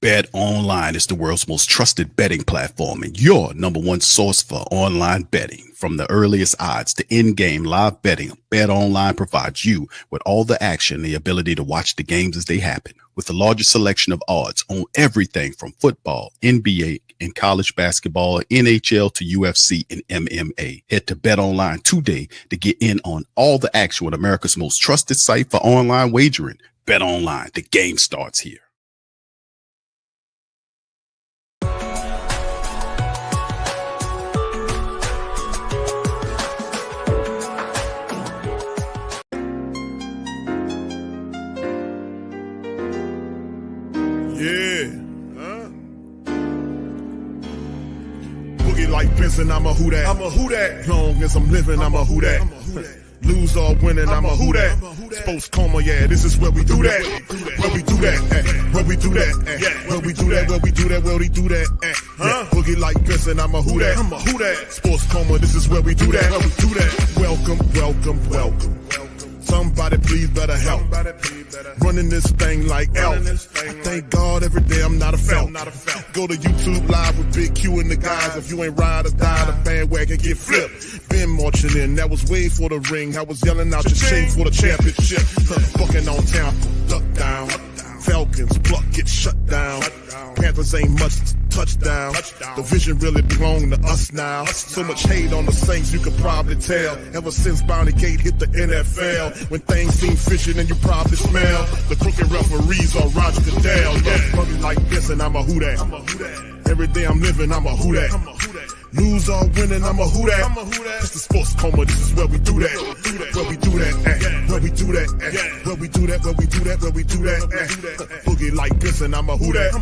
Bet Online is the world's most trusted betting platform and your number one source for online betting. From the earliest odds to in-game live betting, Bet Online provides you with all the action and the ability to watch the games as they happen. With the largest selection of odds on everything from football, NBA, and college basketball, NHL to UFC and MMA. Head to Bet Online today to get in on all the action with America's most trusted site for online wagering. Bet Online, the game starts here. Yeah. Boogie like Vincent, I'm a who that. I'm a who that. Long as I'm living, I'm a who that. Lose or winning, I'm a who that. Sports Coma, yeah, this is where we do that. Where we do that, where we do that, where we do that, where we do that, where we do that. Boogie like Vincent, I'm a who that. I'm a who that. Sports Coma, this is where we do that. Where we do that. Welcome, welcome, welcome. Somebody please better help. Running this thing like elf. I thank God every day I'm not a felt. Go to YouTube live with Big Q and the guys. If you ain't ride or die, the bandwagon get flipped. Been marching in, that was way for the ring. I was yelling out your shade for the championship. Bucking on Tampa, duck down. Falcons, pluck, get shut down. Panthers ain't much touchdown. The vision really belong to us now. So much hate on the Saints, you could probably tell. Ever since Bounty Gate hit the NFL, when things seem fishy and you probably smell the crooked referees or Roger Goodell. Boogie like this and I'm a who that. Every day I'm living, I'm a who that. Lose or winning, I'm a who that. It's the Sports Coma, this is where we do that. Where we do that, where we do that, where we do that, where we do that, where we do that. Boogie like this and I'm a who that.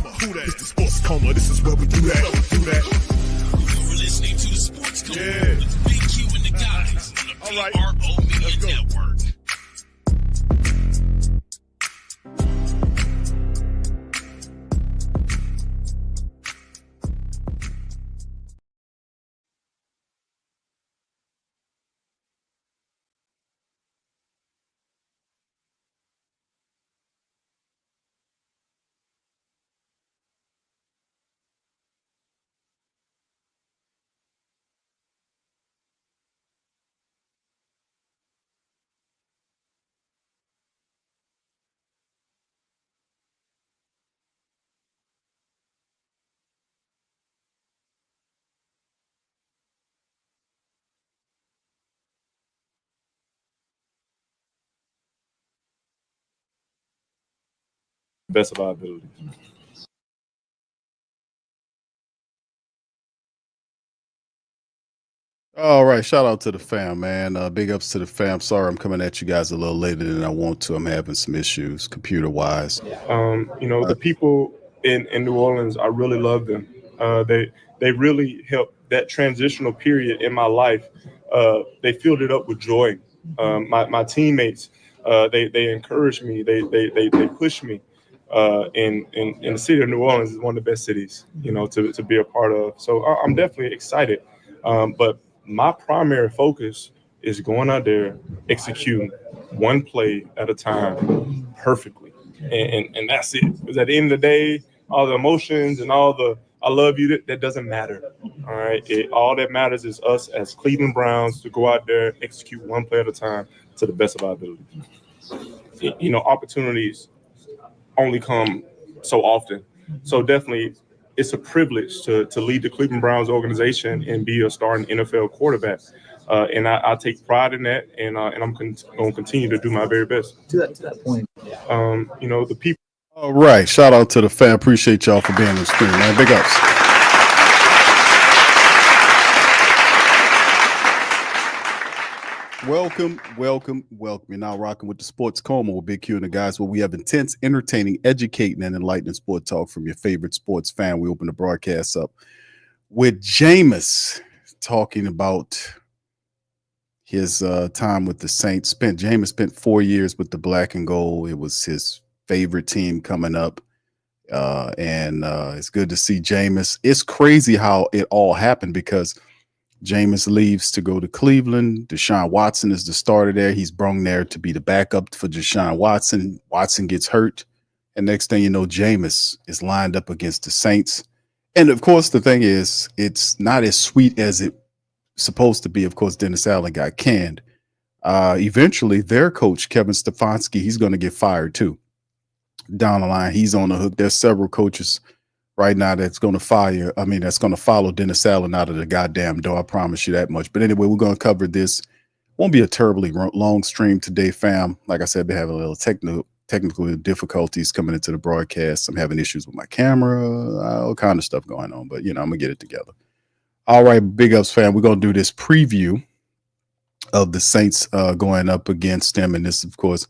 It's the Sports Coma, this is where we do that. You're listening to the Sports Coma with Big Q and the guys on the PRO Media Network. Best of our ability. All right, shout out to the fam, man. Big ups to the fam. Sorry, I'm coming at you guys a little later than I want to. I'm having some issues computer-wise. The people in New Orleans, I really love them. They really helped that transitional period in my life. They filled it up with joy. My teammates, they encouraged me. They pushed me. In the city of New Orleans is one of the best cities, to be a part of. So I'm definitely excited. But my primary focus is going out there, executing one play at a time perfectly. And that's it. Because at the end of the day, all the emotions and all the I love you, that doesn't matter. All right. All that matters is us as Cleveland Browns to go out there, execute one play at a time to the best of our ability. Opportunities only come so often. So definitely it's a privilege to lead the Cleveland Browns organization and be a starting NFL quarterback. And I take pride in that, and I'm going to continue to do my very best. To that point. The people. All right. Shout out to the fam. Appreciate y'all for being on the screen, man. Big ups. Welcome. You're now rocking with the Sports Coma with Big Q and the guys, where we have intense, entertaining, educating, and enlightening sport talk from your favorite sports fan. We open the broadcast up with Jameis talking about his time with the Saints. Jameis spent 4 years with the Black and Gold. It was his favorite team coming up. And it's good to see Jameis. It's crazy how it all happened because Jameis leaves to go to Cleveland. Deshaun Watson is the starter there. He's brung there to be the backup for Deshaun Watson. Watson gets hurt. And next thing you know, Jameis is lined up against the Saints. And of course, the thing is, it's not as sweet as it's supposed to be. Of course, Dennis Allen got canned. Eventually, their coach, Kevin Stefanski, he's going to get fired too. Down the line, he's on the hook. There's several coaches right now that's going to follow Dennis Allen out of the goddamn door. I promise you that much. But anyway, we're going to cover this. Won't be a terribly long stream today, fam. Like I said, been having a little technical difficulties coming into the broadcast. I'm having issues with my camera, all kind of stuff going on. But, I'm going to get it together. All right, big ups, fam. We're going to do this preview of the Saints going up against them. And this, of course,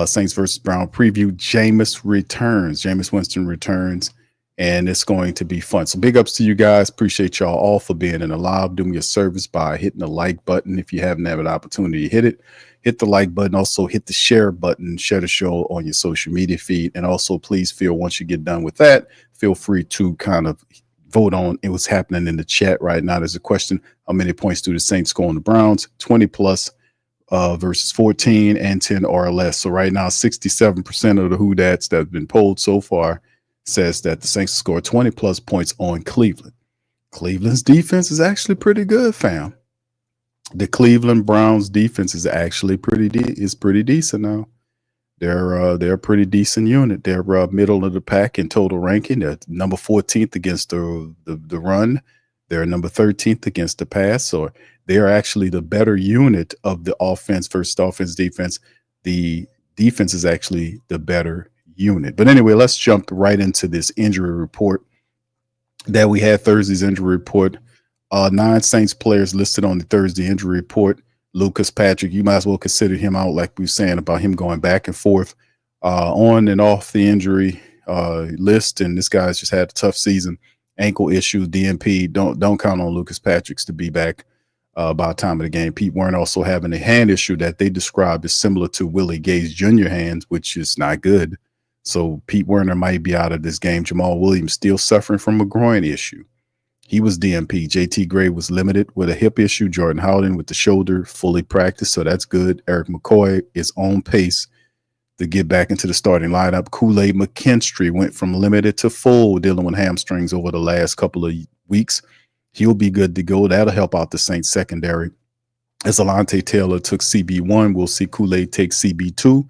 Saints versus Brown preview. Jameis Winston returns. And it's going to be fun. So big ups to you guys. Appreciate y'all all for being in the live, doing your service by hitting the like button. If you haven't had an opportunity to hit it, hit the like button. Also hit the share button. Share the show on your social media feed. And also please once you get done with that, feel free to kind of vote on what's happening in the chat right now. There's a question: how many points do the Saints score on the Browns? 20 plus versus 14 and 10 or less. So right now, 67% of the who-dats that have been polled so far says that the Saints score 20 plus points on Cleveland. Cleveland's defense is actually pretty good, fam. The Cleveland Browns defense is actually pretty decent now. They're a pretty decent unit. They're middle of the pack in total ranking. They're number 14th against the run. They're number 13th against the pass. So they're actually the better unit of the offense versus the offense defense. The defense is actually the better unit. But anyway, let's jump right into this injury report that we had. Thursday's injury report. 9 Saints players listed on the Thursday injury report. Lucas Patrick, you might as well consider him out, like we were saying about him going back and forth on and off the injury list. And this guy's just had a tough season. Ankle issue, DNP. Don't count on Lucas Patrick's to be back by the time of the game. Pete Werner also having a hand issue that they described as similar to Willie Gay's Jr. hands, which is not good. So Pete Werner might be out of this game. Jamal Williams still suffering from a groin issue. He was DNP. JT Gray was limited with a hip issue. Jordan Howden with the shoulder fully practiced, so that's good. Eric McCoy is on pace to get back into the starting lineup. Kool-Aid McKinstry went from limited to full, dealing with hamstrings over the last couple of weeks. He'll be good to go. That'll help out the Saints secondary. As Alante Taylor took CB1, we'll see Kool-Aid take CB2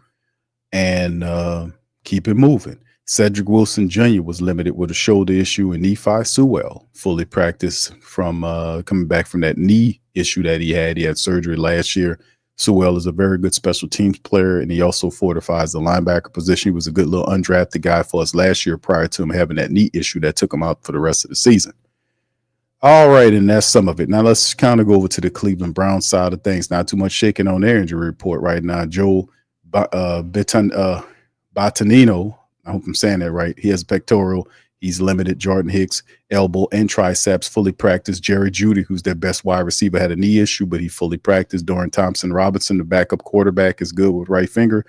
and keep it moving. Cedric Wilson Jr. was limited with a shoulder issue, and Nephi Sewell fully practiced from coming back from that knee issue that he had. He had surgery last year. Sewell is a very good special teams player, and he also fortifies the linebacker position. He was a good little undrafted guy for us last year prior to him having that knee issue that took him out for the rest of the season. All right, and that's some of it. Now let's kind of go over to the Cleveland Browns side of things. Not too much shaking on their injury report right now. Joe Batanino, I hope I'm saying that right. He has a pectoral. He's limited. Jordan Hicks, elbow and triceps, fully practiced. Jerry Jeudy, who's their best wide receiver, had a knee issue, but he fully practiced. Dorian Thompson-Robinson, the backup quarterback, is good with right finger.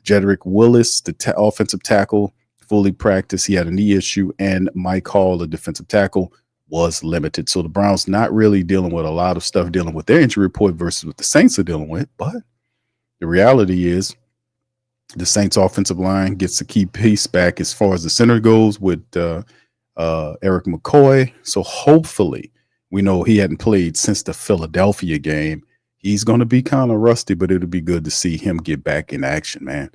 Jedrick Willis, the offensive tackle, fully practiced. He had a knee issue. And Mike Hall, the defensive tackle, was limited. So the Browns not really dealing with a lot of stuff dealing with their injury report versus what the Saints are dealing with. But the reality is, the Saints offensive line gets a key piece back as far as the center goes with Eric McCoy. So hopefully, we know he hadn't played since the Philadelphia game. He's going to be kind of rusty, but it'll be good to see him get back in action, man.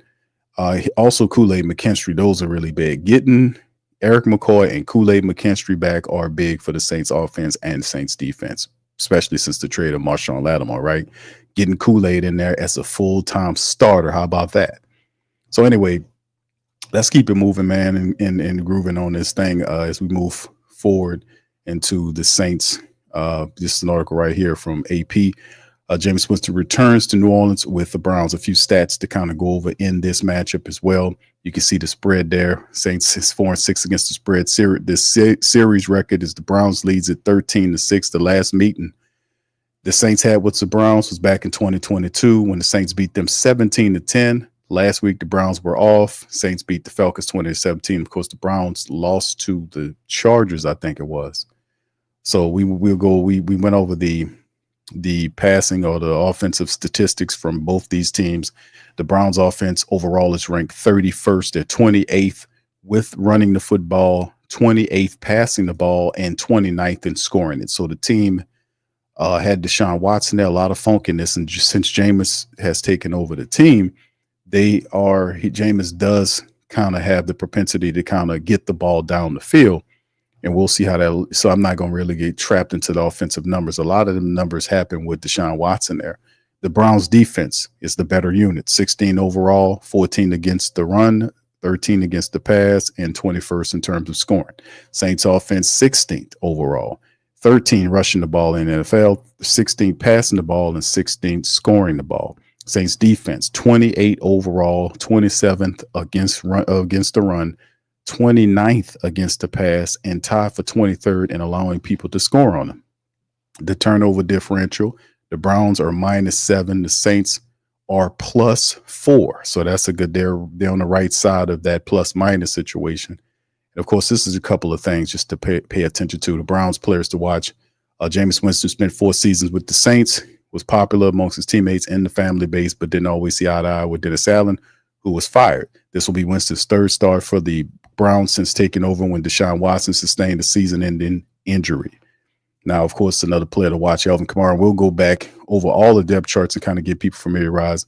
Also, Kool-Aid McKinstry, those are really big. Getting Eric McCoy and Kool-Aid McKinstry back are big for the Saints offense and Saints defense, especially since the trade of Marshawn Lattimore, right? Getting Kool-Aid in there as a full-time starter. How about that? So anyway, let's keep it moving, man, and grooving on this thing as we move forward into the Saints. This is an article right here from AP. Jameis Winston returns to New Orleans with the Browns. A few stats to kind of go over in this matchup as well. You can see the spread there. Saints is 4-6 against the spread. This series record is the Browns leads at 13-6. The last meeting the Saints had with the Browns was back in 2022 when the Saints beat them 17-10. Last week, the Browns were off. Saints beat the Falcons 20-17. Of course, the Browns lost to the Chargers, I think it was. So we went over the the passing or the offensive statistics from both these teams, the Browns offense overall is ranked 31st. They're 28th with running the football, 28th passing the ball, and 29th in scoring it. So the team had Deshaun Watson there, a lot of funkiness. And since Jameis has taken over the team, Jameis does kind of have the propensity to kind of get the ball down the field. And we'll see how that. So I'm not going to really get trapped into the offensive numbers. A lot of the numbers happen with Deshaun Watson there. The Browns defense is the better unit, 16 overall, 14 against the run, 13 against the pass, and 21st in terms of scoring. Saints offense, 16th overall, 13 rushing the ball in the NFL, 16 passing the ball, and 16 scoring the ball. Saints defense, 28 overall, 27th against the run, 29th against the pass, and tied for 23rd in allowing people to score on them. The turnover differential, the Browns are -7, the Saints are +4. So that's a good, they're on the right side of that plus-minus situation. And of course, this is a couple of things just to pay attention to. The Browns players to watch. Jameis Winston spent 4 seasons with the Saints, was popular amongst his teammates and the family base, but didn't always see eye to eye with Dennis Allen, who was fired. This will be Winston's 3rd start for the Browns since taking over when Deshaun Watson sustained a season-ending injury. Now, of course, another player to watch, Alvin Kamara. We'll go back over all the depth charts and kind of get people familiarized.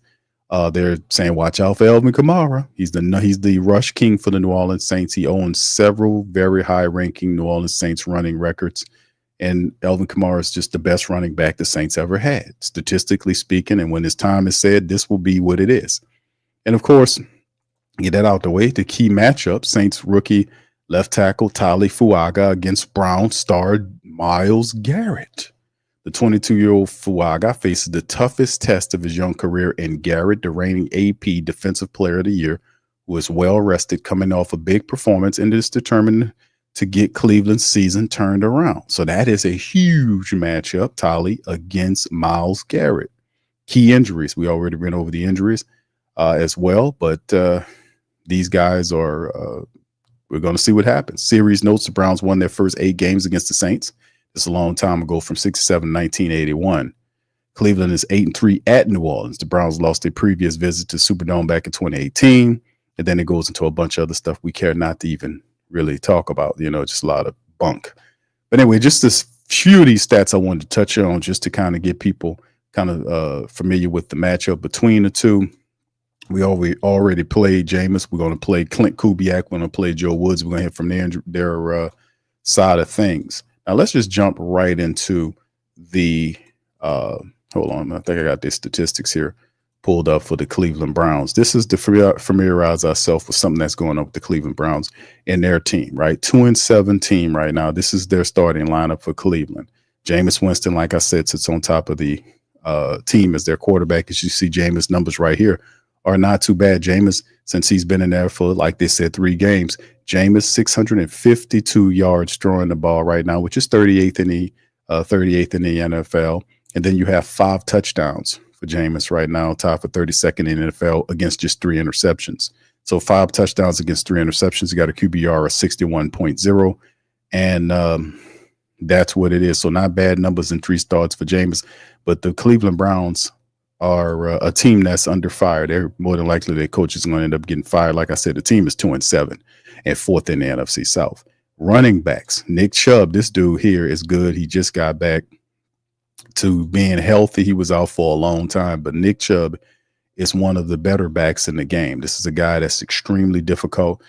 They're saying, watch out for Alvin Kamara. He's the rush king for the New Orleans Saints. He owns several very high-ranking New Orleans Saints running records. And Alvin Kamara is just the best running back the Saints ever had, statistically speaking. And when his time is said, this will be what it is. And, of course, get that out the way. The key matchup, Saints rookie left tackle Tali Fuaga against Brown star Myles Garrett. The 22-year-old Fuaga faces the toughest test of his young career in Garrett, the reigning AP Defensive Player of the Year, who is well rested coming off a big performance and is determined to get Cleveland's season turned around. So that is a huge matchup, Tali against Myles Garrett. Key injuries. We already went over the injuries as well, but these guys are we're going to see what happens. Series notes, the Browns won their first 8 games against the Saints. It's a long time ago from 67 1981. Cleveland is 8-3 at New Orleans. The Browns lost their previous visit to Superdome back in 2018. And then it goes into a bunch of other stuff we care not to even really talk about, just a lot of bunk. But anyway, just this few of these stats I wanted to touch on just to kind of get people kind of familiar with the matchup between the two. We already played Jameis. We're going to play Clint Kubiak. We're going to play Joe Woods. We're going to hit from their side of things. Now, let's just jump right into the hold on. I think I got the statistics here pulled up for the Cleveland Browns. This is to familiarize ourselves with something that's going on with the Cleveland Browns and their team, right? 2-7 team right now. This is their starting lineup for Cleveland. Jameis Winston, like I said, sits on top of the team as their quarterback. As you see, Jameis' numbers right here are not too bad. Jameis, since he's been in there for, like they said, 3 games, Jameis 652 yards throwing the ball right now, which is 38th in the NFL. And then you have 5 touchdowns for Jameis right now, tied for 32nd in the NFL against just 3 interceptions. So 5 touchdowns against 3 interceptions. You got a QBR of 61.0, and that's what it is. So not bad numbers in 3 starts for Jameis, but the Cleveland Browns are a team that's under fire. They're more than likely their coach is going to end up getting fired. Like I said, the team is 2-7 and 4th in the NFC South. Running backs, Nick Chubb, this dude here is good. He just got back to being healthy. He was out for a long time, but Nick Chubb is one of the better backs in the game. This is a guy that's extremely difficult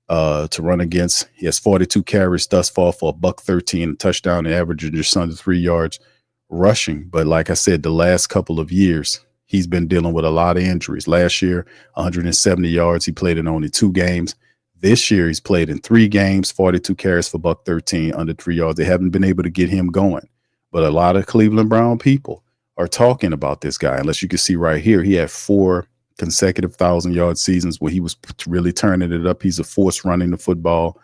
to run against. He has 42 carries thus far for $113, a touchdown, and averaging just under 3 yards rushing. But like I said, the last couple of years, he's been dealing with a lot of injuries. Last year, 170 yards. He played in only 2 games. This year, he's played in 3 games, 42 carries for $113, under 3 yards. They haven't been able to get him going. But a lot of Cleveland Brown people are talking about this guy. Unless you can see right here, he had 4 consecutive 1,000-yard seasons where he was really turning it up. He's a force running the football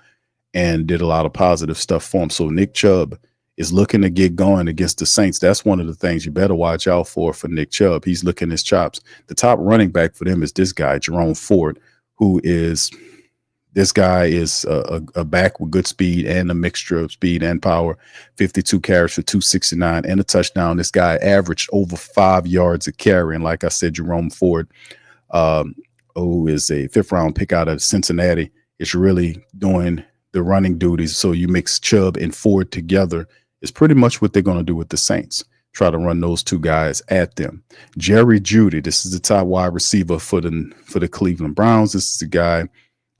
and did a lot of positive stuff for him. So Nick Chubb is looking to get going against the Saints. That's one of the things you better watch out for Nick Chubb. He's looking his chops. The top running back for them is this guy, Jerome Ford, who is This guy is a back with good speed and a mixture of speed and power. 52 carries for 269 and a touchdown. This guy averaged over 5 yards a carry. And like I said, Jerome Ford, who is a 5th-round pick out of Cincinnati, is really doing the running duties. So you mix Chubb and Ford together is pretty much what they're going to do with the Saints. Try to run those two guys at them. Jerry Jeudy, this is the top wide receiver for the Cleveland Browns. This is the guy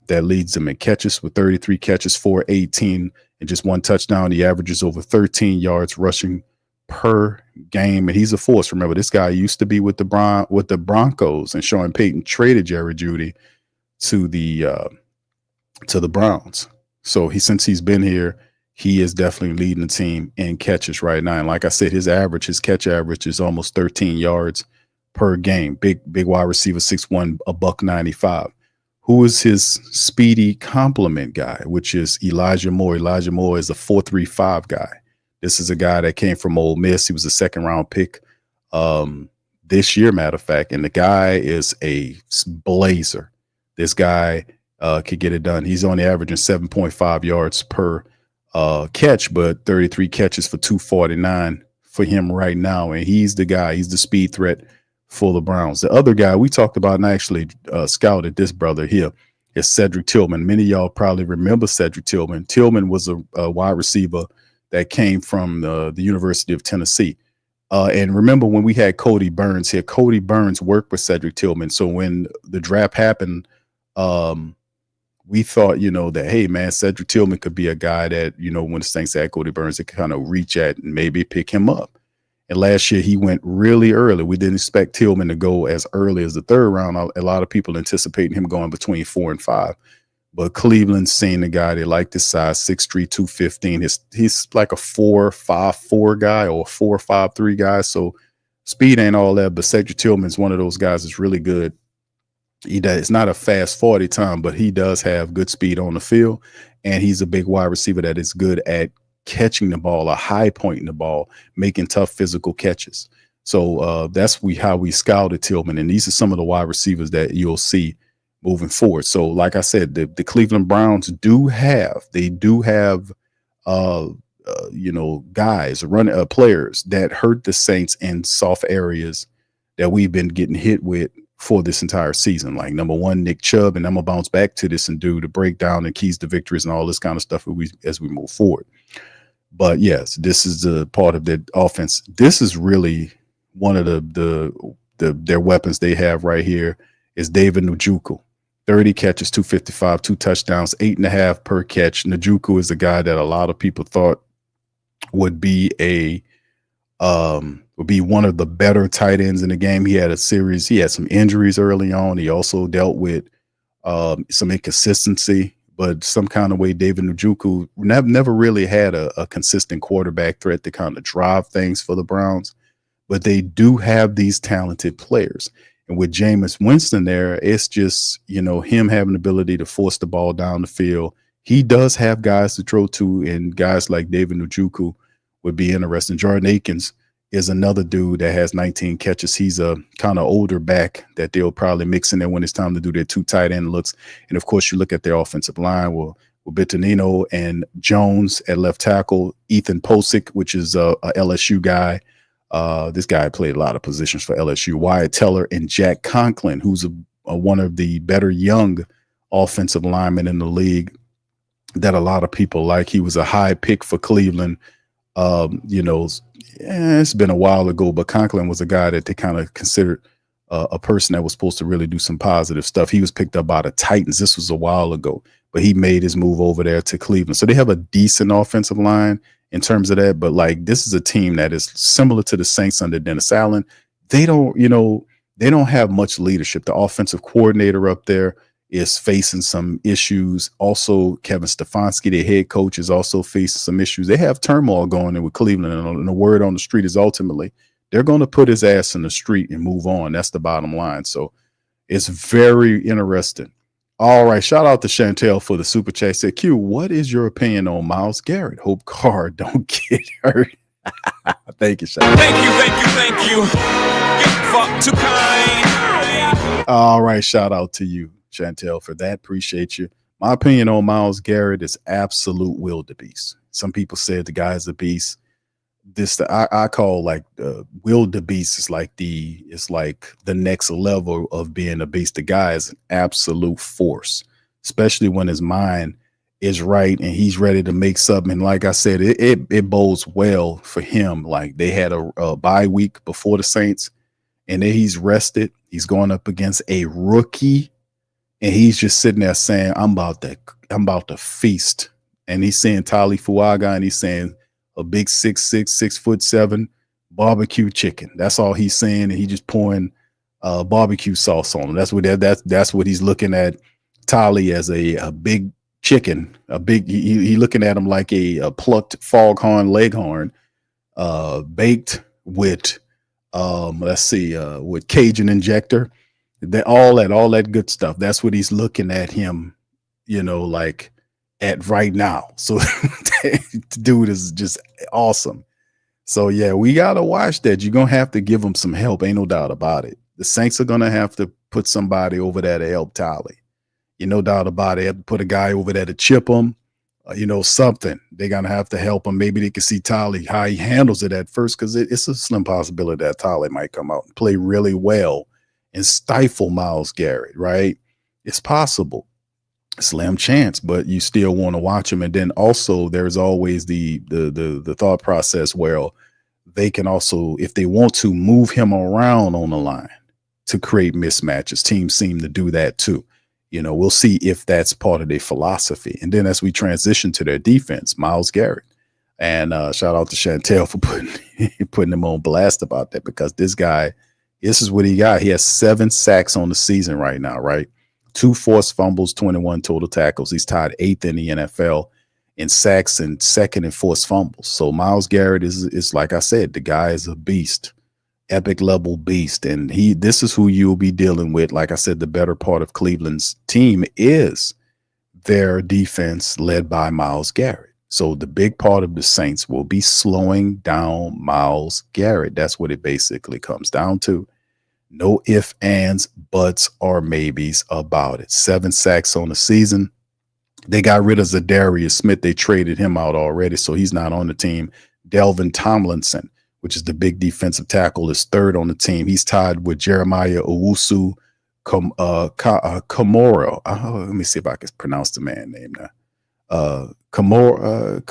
that leads them in catches with 33 catches, 418, and just 1 touchdown. He averages over 13 yards rushing per game, and he's a force. Remember, this guy used to be with the Broncos, and Sean Payton traded Jerry Jeudy to the Browns. So since he's been here, he is definitely leading the team in catches right now. And like I said, his catch average is almost 13 yards per game. Big wide receiver, 6'1", $195. Who is his speedy complement guy, which is Elijah Moore. Elijah Moore is a 4.35 guy. This is a guy that came from Ole Miss. He was a 2nd-round pick this year, matter of fact. And the guy is a blazer. This guy could get it done. He's only averaging 7.5 yards per catch, but 33 catches for 249 for him right now. And he's the guy. He's the speed threat for the Browns. The other guy we talked about and actually scouted this brother here is Cedric Tillman. Many of y'all probably remember Cedric Tillman. Tillman was a wide receiver that came from the University of Tennessee. And remember when we had Cody Burns here, Cody Burns worked with Cedric Tillman. So when the draft happened, we thought, that, hey, man, Cedric Tillman could be a guy that, when the Saints had Cody Burns, they could kind of reach at and maybe pick him up. And last year he went really early. We didn't expect Tillman to go as early as the 3rd round. A lot of people anticipating him going between 4 and 5. But Cleveland's seen the guy. They like this size, 6'3", 215. He's like a 4.54 guy or a 4.53 guy. So speed ain't all that. But Cedric Tillman's one of those guys that's really good. It's not a fast 40 time, but he does have good speed on the field. And he's a big wide receiver that is good at catching the ball, a high point in the ball, making tough physical catches. So that's how we scouted Tillman. And these are some of the wide receivers that you'll see moving forward. So like I said, the Cleveland Browns do have guys, players that hurt the Saints in soft areas that we've been getting hit with for this entire season. Like number 1, Nick Chubb, and I'm gonna bounce back to this and do the breakdown and keys to victories and all this kind of stuff as we move forward. But yes, this is the part of the offense. This is really one of their weapons they have right here is David Njoku. 30 catches, 255, 2 touchdowns, 8.5 per catch. Njoku is a guy that a lot of people thought would be one of the better tight ends in the game. He had some injuries early on. He also dealt with some inconsistency. But some kind of way, David Njoku never really had a consistent quarterback threat to kind of drive things for the Browns. But they do have these talented players. And with Jameis Winston there, it's just, him having the ability to force the ball down the field. He does have guys to throw to, and guys like David Njoku would be interesting. Jordan Akins is another dude that has 19 catches. He's a kind of older back that they'll probably mix in there when it's time to do their 2 tight end looks. And of course, you look at their offensive line with Bitonino and Jones at left tackle, Ethan Posick, which is a LSU guy. This guy played a lot of positions for LSU. Wyatt Teller and Jack Conklin, who's one of the better young offensive linemen in the league that a lot of people like. He was a high pick for Cleveland. It's been a while ago, but Conklin was a guy that they kind of considered a person that was supposed to really do some positive stuff. He was picked up by the Titans. This was a while ago, but he made his move over there to Cleveland. So they have a decent offensive line in terms of that. But like, this is a team that is similar to the Saints under Dennis Allen. They don't have much leadership. The offensive coordinator up there is facing some issues. Also, Kevin Stefanski, their head coach, is also facing some issues. They have turmoil going in with Cleveland, and the word on the street is ultimately they're going to put his ass in the street and move on. That's the bottom line. So it's very interesting. All right, shout out to Chantel for the super chat. Said, Q, what is your opinion on Myles Garrett? Hope Carr don't get hurt. Thank you, Chantel. Thank you. Get fucked too kind. All right, shout out to you, Chantel, for that. Appreciate you. My opinion on Myles Garrett is absolute wildebeest. Some people said the guy's a beast. I call like wildebeest is like the next level of being a beast. The guy is an absolute force, especially when his mind is right and he's ready to make something. And like I said, it bodes well for him. Like they had a bye week before the Saints, and then he's rested. He's going up against a rookie, and he's just sitting there saying, I'm about to feast. And he's saying Tali Fuaga, and he's saying a big 6'6", 6'7" barbecue chicken. That's all he's saying, and he just pouring barbecue sauce on him. That's what he's looking at Tali as a big chicken, he looking at him like a plucked foghorn leghorn, baked with with Cajun injector, all that good stuff. That's what he's looking at him, like at right now. So dude is just awesome. So yeah, we gotta watch that. You're gonna have to give him some help, ain't no doubt about it. The Saints are gonna have to put somebody over there to help Tali. No doubt about it. They have to put a guy over there to chip him, something. They're going to have to help him. Maybe they can see Tali, how he handles it at first, because it's a slim possibility that Tali might come out and play really well and stifle Myles Garrett, right? It's possible. Slim chance, but you still want to watch him. And then also there's always the thought process where they can also, if they want to, move him around on the line to create mismatches. Teams seem to do that too. We'll see if that's part of their philosophy. And then as we transition to their defense, Myles Garrett, and shout out to Chantel for putting him on blast about that, because this guy, this is what he got. He has 7 sacks on the season right now, right? 2 forced fumbles, 21 total tackles. He's tied 8th in the NFL in sacks and 2nd in forced fumbles. So Myles Garrett is like I said, the guy is a beast. Epic level beast, and this is who you'll be dealing with. Like I said, the better part of Cleveland's team is their defense led by Myles Garrett. So the big part of the Saints will be slowing down Myles Garrett. That's what it basically comes down to. No ifs, ands, buts, or maybes about it. 7 sacks on the season. They got rid of Zadarius Smith. They traded him out already, so he's not on the team. Delvin Tomlinson, which is the big defensive tackle, is 3rd on the team. He's tied with Jeremiah Owusu Kamoro. Let me see if I can pronounce the man name now. Karamoa.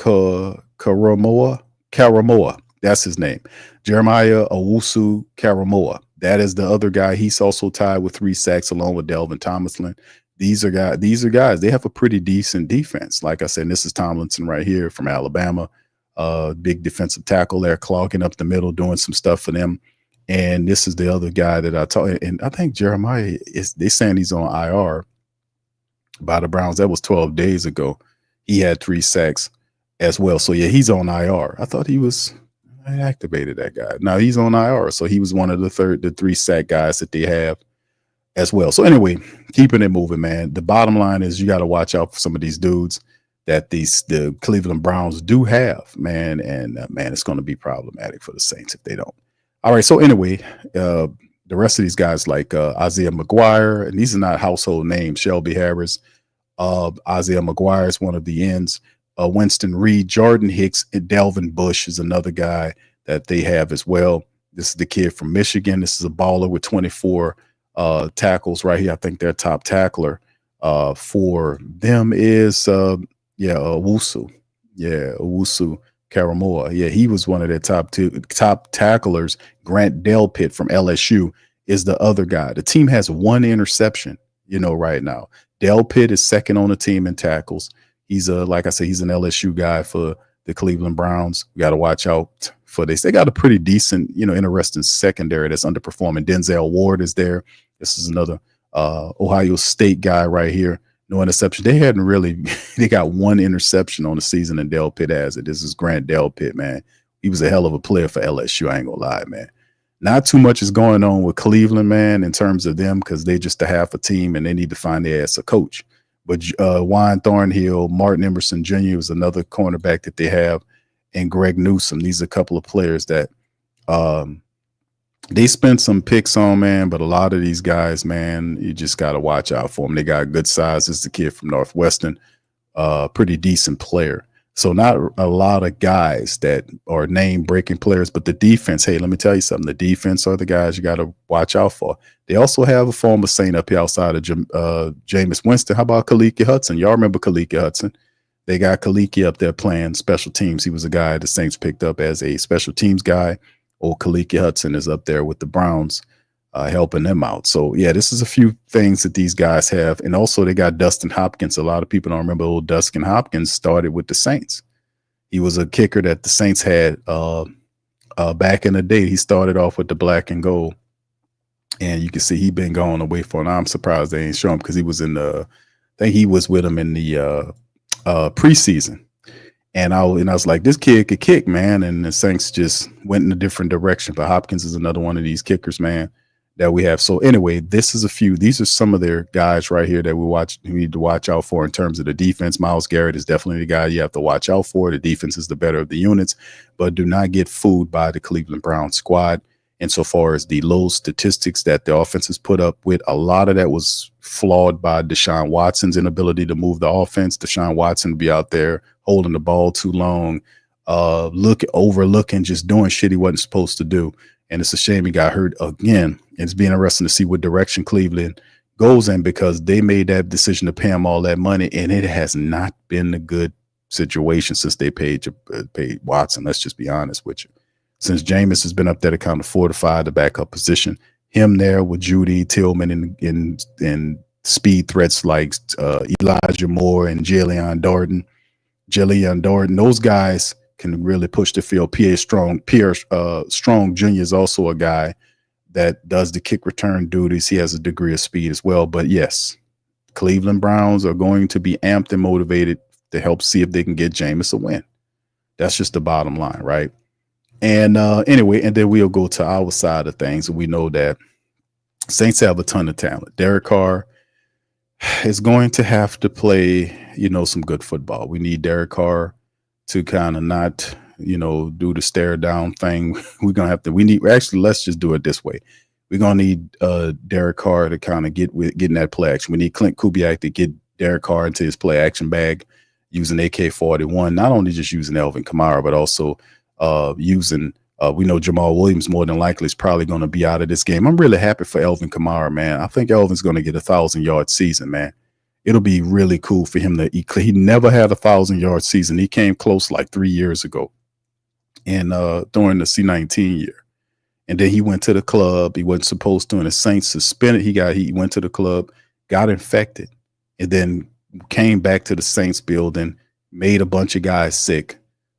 That's his name. Jeremiah Owusu Karamoa. That is the other guy. He's also tied with 3 sacks along with Delvin Tomlinson. These are guys. They have a pretty decent defense. Like I said, this is Tomlinson right here from Alabama. Big defensive tackle there, clogging up the middle, doing some stuff for them. And this is the other guy that I told, and I think Jeremiah they're saying he's on IR by the Browns. That was 12 days ago. He had 3 sacks as well. So yeah, he's on IR. I thought I activated that guy. Now he's on IR. So he was one of the 3 sack guys that they have as well. So anyway, keeping it moving, man. The bottom line is you got to watch out for some of these dudes that the Cleveland Browns do have, man. And man, it's going to be problematic for the Saints if they don't. All right. So anyway, the rest of these guys like Isaiah McGuire, and these are not household names. Shelby Harris, Isaiah McGuire is one of the ends. Winston Reed, Jordan Hicks, and Delvin Bush is another guy that they have as well. This is the kid from Michigan. This is a baller with 24 tackles right here. I think their top tackler for them is Owusu. Yeah, Owusu Karamoa. Yeah, he was one of their top tacklers. Grant Delpit from LSU is the other guy. The team has 1 interception, right now. Delpit is 2nd on the team in tackles. He's like I said, he's an LSU guy for the Cleveland Browns. We got to watch out for this. They got a pretty decent, interesting secondary that's underperforming. Denzel Ward is there. This is another Ohio State guy right here. No interception. They hadn't really, they got 1 interception on the season, and Delpit has it. This is Grant Delpit, man. He was a hell of a player for LSU. I ain't gonna lie, man. Not too much is going on with Cleveland, man, in terms of them, because they just a half a team and they need to find their ass a coach. But Juan Thornhill, Martin Emerson Jr. is another cornerback that they have, and Greg Newsome. These are a couple of players that They spent some picks on, man, but a lot of these guys, man, you just got to watch out for them. They got good size. This is the kid from Northwestern, pretty decent player. So not a lot of guys that are name breaking players, but the defense, hey, let me tell you something. The defense are the guys you got to watch out for. They also have a former Saint up here outside of Jameis Winston. How about Kaliki Hudson? Y'all remember Kaliki Hudson? They got Kaliki up there playing special teams. He was a guy the Saints picked up as a special teams guy. Old Kaliki Hudson is up there with the Browns, helping them out. So, yeah, this is a few things that these guys have. And also they got Dustin Hopkins. A lot of people don't remember old Dustin Hopkins started with the Saints. He was a kicker that the Saints had back in the day. He started off with the black and gold. And you can see he been going away for it. I'm surprised they ain't show him because he was in I think he was with him in the preseason. And I was like, this kid could kick, man. And the Saints just went in a different direction. But Hopkins is another one of these kickers, man, that we have. So anyway, these are some of their guys right here that we need to watch out for in terms of the defense. Myles Garrett is definitely the guy you have to watch out for. The defense is the better of the units, but do not get fooled by the Cleveland Browns squad. Insofar as the low statistics that the offenses put up with, a lot of that was flawed by Deshaun Watson's inability to move the offense. Deshaun Watson would be out there holding the ball too long, overlooking, just doing shit he wasn't supposed to do. And it's a shame he got hurt again. It's being interesting to see what direction Cleveland goes in because they made that decision to pay him all that money, and it has not been a good situation since they paid Watson. Let's just be honest with you. Since Jameis has been up there to kind of fortify the backup position, him there with Judy Tillman and speed threats like Elijah Moore and Jalen Darden, those guys can really push the field. Pierre Strong Jr. is also a guy that does the kick return duties. He has a degree of speed as well. But yes, Cleveland Browns are going to be amped and motivated to help see if they can get Jameis a win. That's just the bottom line, right? And anyway, and then we'll go to our side of things. And we know that Saints have a ton of talent. Derek Carr is going to have to play, some good football. We need Derek Carr to kind of not, do the stare down thing. Let's just do it this way. We're going to need Derek Carr to kind of get in that play action. We need Clint Kubiak to get Derek Carr into his play action bag using AK-41, not only just using Alvin Kamara, but also we know Jamal Williams more than likely is probably going to be out of this game. I'm really happy for Alvin Kamara, man. I think Alvin's going to get 1,000-yard season, man. It'll be really cool for him he never had 1,000-yard season. He came close like 3 years ago and during the C19 year. And then he went to the club. He wasn't supposed to, and the Saints suspended. He went to the club, got infected, and then came back to the Saints building, made a bunch of guys sick.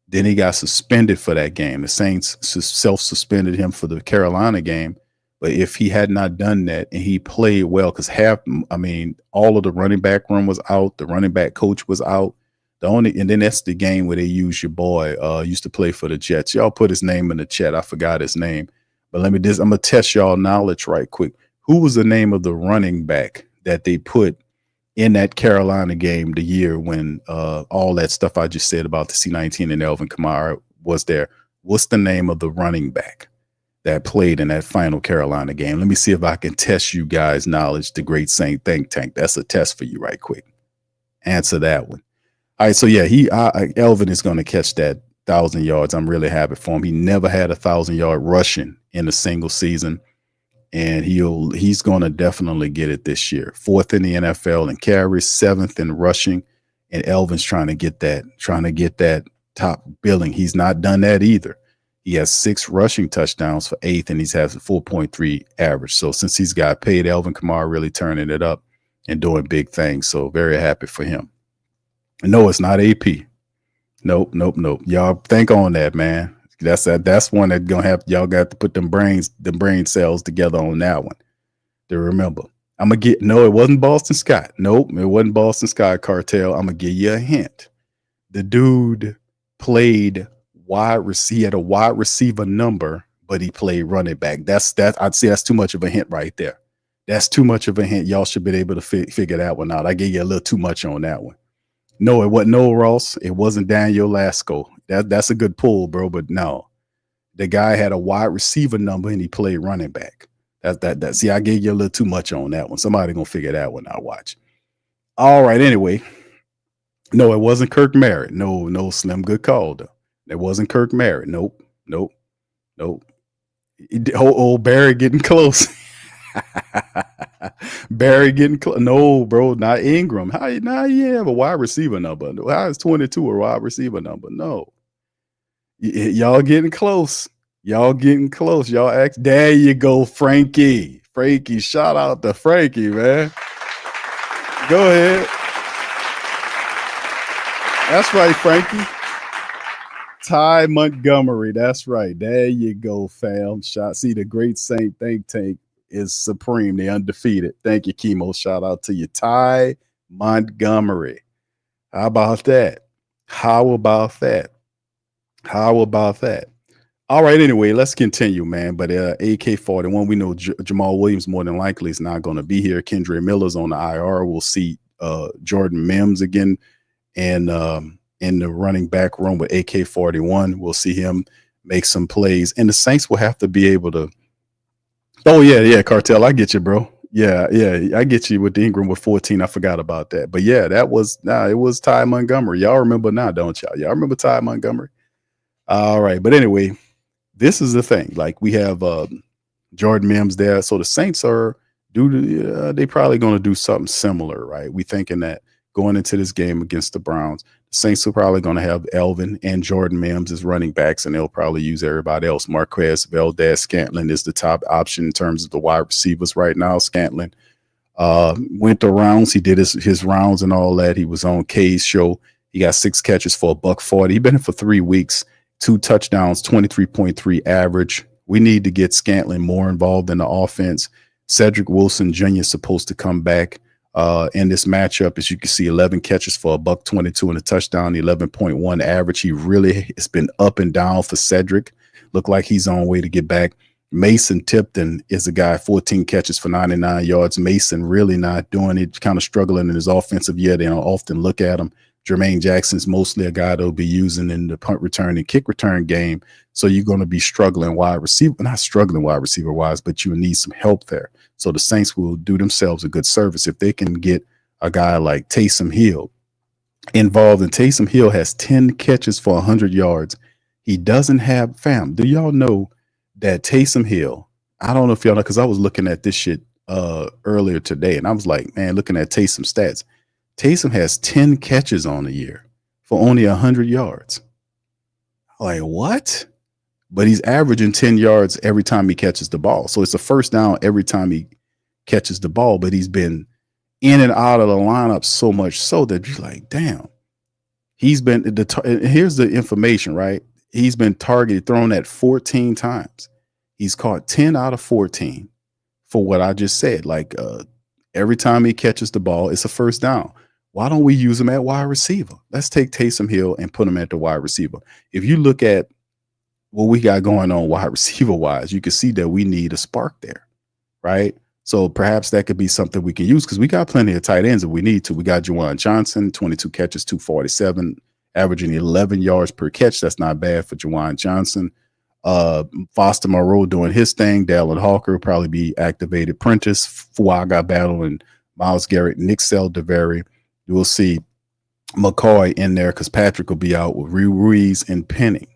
Then he got suspended for that game. The Saints self-suspended him for the Carolina game. But if he had not done that and he played well, because all of the running back room was out. The running back coach was out. And then that's the game where they use your boy, used to play for the Jets. Y'all put his name in the chat. I forgot his name. But I'm going to test y'all knowledge right quick. Who was the name of the running back that they put in that Carolina game the year when all that stuff I just said about the C19 and Alvin Kamara was there? What's the name of the running back that played in that final Carolina game? Let me see if I can test you guys' knowledge, the Great Saint Think Tank. That's a test for you right quick. Answer that one. All right, so yeah, Alvin is going to catch that 1,000 yards. I'm really happy for him. He never had 1,000-yard rushing in a single season. And he's going to definitely get it this year. 4th in the NFL in carries, 7th in rushing, and Elvin's trying to get that top billing. He's not done that either. He has 6 rushing touchdowns for 8th, and he has a 4.3 average. So since he's got paid, Alvin Kamara really turning it up and doing big things. So very happy for him. No, it's not AP. Nope. Y'all think on that, man. That's one that gonna have y'all got to put them brain cells together on that one to remember. It wasn't Boston Scott. Nope, it wasn't Boston Scott Cartel. I'm gonna give you a hint. The dude played he had a wide receiver number, but he played running back. I'd say that's too much of a hint right there. That's too much of a hint. Y'all should be able to figure that one out. I gave you a little too much on that one. No, it wasn't Noah Ross. It wasn't Daniel Lasco. That's a good pull, bro, but no. the guy had a wide receiver number and he played running back. That. See, I gave you a little too much on that one. Somebody gonna figure that one out. Watch. All right. Anyway, no, it wasn't Kirk Merritt. No, Slim. Good call though. It wasn't Kirk Merritt. Nope. Oh, Barry getting close. Barry getting close. No, bro, not Ingram. How you have a wide receiver number? How is 22 a wide receiver number? No. Y'all getting close. Y'all ask. There you go, Frankie. Shout out to Frankie, man. Go ahead. That's right, Frankie. Ty Montgomery. That's right. There you go, fam. See, the Great Saint Think Tank is supreme. They undefeated. Thank you, Chemo. Shout out to you. Ty Montgomery. How about that? All right, anyway, let's continue, man. But AK-41, we know Jamal Williams more than likely is not going to be here. Kendre Miller's on the IR. We'll see Jordan Mims again and in the running back room with AK-41. We'll see him make some plays. And the Saints will have to be able to – oh, yeah, Cartel, I get you, bro. Yeah, I get you with the Ingram with 14. I forgot about that. But, yeah, it was Ty Montgomery. Y'all remember now, don't y'all? Y'all remember Ty Montgomery? All right, but anyway, this is the thing. Like, we have Jordan Mims there. So the Saints they probably going to do something similar, right? We thinking that going into this game against the Browns, the Saints are probably going to have Elvin and Jordan Mims as running backs, and they'll probably use everybody else. Marquez Valdez-Scantling is the top option in terms of the wide receivers right now. Scantling went the rounds. He did his rounds and all that. He was on K's show. He got 6 catches for $140. He's been here for 3 weeks, 2 touchdowns, 23.3 average. We need to get Scantling more involved in the offense. Cedric Wilson Jr. is supposed to come back in this matchup. As you can see, 11 catches for $122 and a touchdown, 11.1 average. He really has been up and down for Cedric. Look like he's on way to get back. Mason Tipton is a guy, 14 catches for 99 yards. Mason really not doing it, kind of struggling in his offensive year. They don't often look at him. Jermaine Jackson's mostly a guy they'll be using in the punt return and kick return game. So you're going to be struggling wide receiver, not struggling wide receiver wise, but you need some help there. So the Saints will do themselves a good service if they can get a guy like Taysom Hill involved. And Taysom Hill has 10 catches for 100 yards. He doesn't have do y'all know that Taysom Hill, I don't know if y'all know, because I was looking at this shit earlier today, and I was like, man, looking at Taysom stats. Taysom has 10 catches on the year for only 100 yards. Like, what? But he's averaging 10 yards every time he catches the ball. So it's a first down every time he catches the ball, but he's been in and out of the lineup so much so that you're like, damn. He's been here's the information, right? He's been thrown at 14 times. He's caught 10 out of 14 for what I just said. Like every time he catches the ball, it's a first down. Why don't we use him at wide receiver? Let's take Taysom Hill and put him at the wide receiver. If you look at what we got going on wide receiver wise, you can see that we need a spark there, right? So perhaps that could be something we can use because we got plenty of tight ends if we need to. We got Juwan Johnson, 22 catches, 247, averaging 11 yards per catch. That's not bad for Juwan Johnson. Foster Moreau doing his thing. Dallin Hawker will probably be activated. Prentice, Fuaga Battle, and Myles Garrett, Nick Saldiveri. You will see McCoy in there because Patrick will be out with Ruiz and Penning.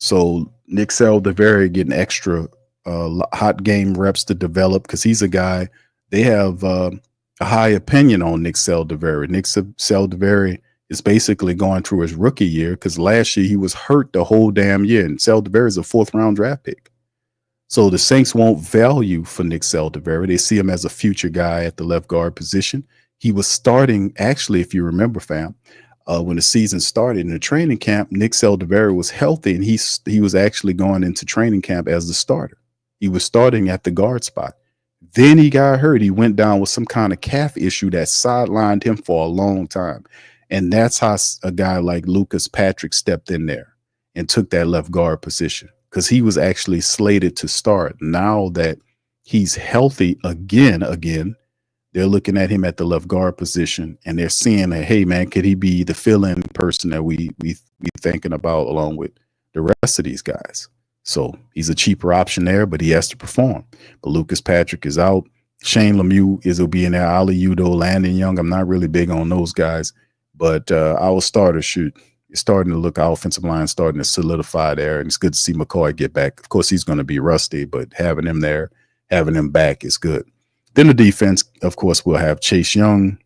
So Nick Saldiveri getting extra hot game reps to develop because he's a guy they have a high opinion on. Nick Saldiveri. Nick Saldiveri is basically going through his rookie year because last year he was hurt the whole damn year, and Saldiveri is a 4th round draft pick. So the Saints won't value for Nick Saldiveri. They see him as a future guy at the left guard position. He was starting, actually, if you remember, fam, when the season started in the training camp, Nick Saldiveri was healthy, and he was actually going into training camp as the starter. He was starting at the guard spot. Then he got hurt. He went down with some kind of calf issue that sidelined him for a long time. And that's how a guy like Lucas Patrick stepped in there and took that left guard position because he was actually slated to start. Now that he's healthy again, they're looking at him at the left guard position and they're seeing that, hey, man, could he be the fill-in person that we thinking about along with the rest of these guys? So he's a cheaper option there, but he has to perform. But Lucas Patrick is out. Shane Lemieux will be in there. Ali Udo, Landon Young. I'm not really big on those guys, but our starters it's starting to look, our offensive line starting to solidify there, and it's good to see McCoy get back. Of course, he's going to be rusty, but having him there, having him back is good. Then the defense, of course, we'll have Chase Young.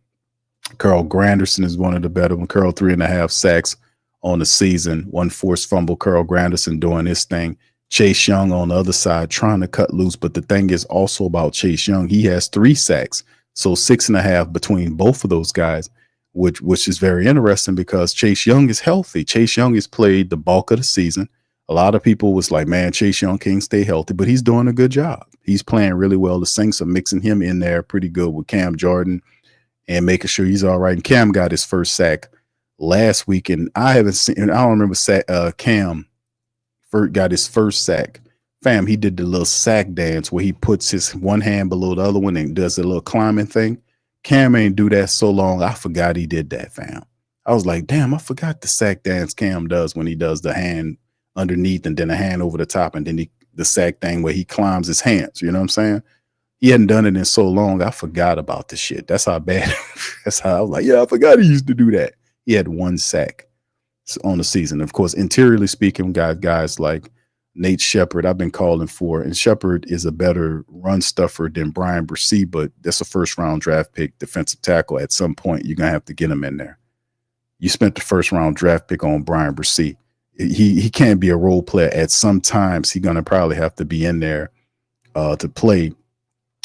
Carl Granderson is one of the better ones. Carl 3.5 sacks on the season, 1 forced fumble. Carl Granderson doing his thing. Chase Young on the other side trying to cut loose. But the thing is also about Chase Young, he has 3 sacks. So 6.5 between both of those guys, which is very interesting because Chase Young is healthy. Chase Young has played the bulk of the season. A lot of people was like, man, Chase Young can't stay healthy, but he's doing a good job. He's playing really well. The Saints are mixing him in there pretty good with Cam Jordan and making sure he's all right. And Cam got his first sack last week, and I don't remember Cam got his first sack. Fam, he did the little sack dance where he puts his one hand below the other one and does a little climbing thing. Cam ain't do that so long. I forgot he did that, fam. I was like, damn, I forgot the sack dance Cam does when he does the hand underneath and then a hand over the top and then the sack thing where he climbs his hands. You know what I'm saying? He hadn't done it in so long. I forgot about the shit. That's how bad. That's how I was like, yeah, I forgot he used to do that. He had 1 sack on the season. Of course, interiorly speaking, guys like Nate Shepard, I've been calling for, and Shepard is a better run stuffer than Brian Bresee, but that's a first-round draft pick defensive tackle. At some point, you're going to have to get him in there. You spent the first-round draft pick on Brian Bresee. He can't be a role player. At some times, he's going to probably have to be in there to play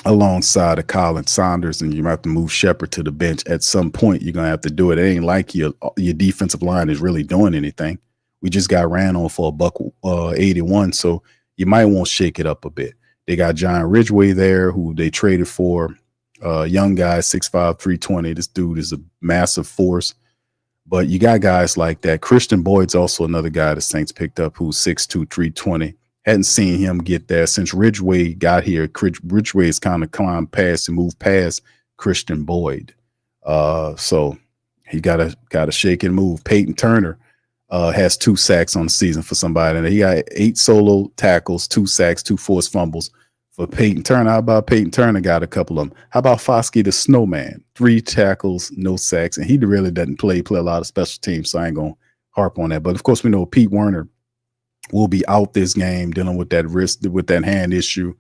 alongside of Colin Saunders, and you might have to move Shepard to the bench. At some point, you're going to have to do it. It ain't like your defensive line is really doing anything. We just got ran on for $181, so you might want to shake it up a bit. They got John Ridgway there, who they traded for. Young guy, 6'5", 320. This dude is a massive force. But you got guys like that. Christian Boyd's also another guy the Saints picked up who's 6'2", 320. Hadn't seen him get there since Ridgway got here. Ridgway has kind of climbed past and moved past Christian Boyd. So he got to shake and move. Peyton Turner has 2 sacks on the season for somebody. And he got 8 solo tackles, 2 sacks, 2 forced fumbles for Peyton Turner. How about Peyton Turner got a couple of them? How about Foskey the Snowman? 3 tackles, no sacks. And he really doesn't play a lot of special teams, so I ain't going to harp on that. But, of course, we know Pete Werner will be out this game dealing with that wrist, with that hand issue.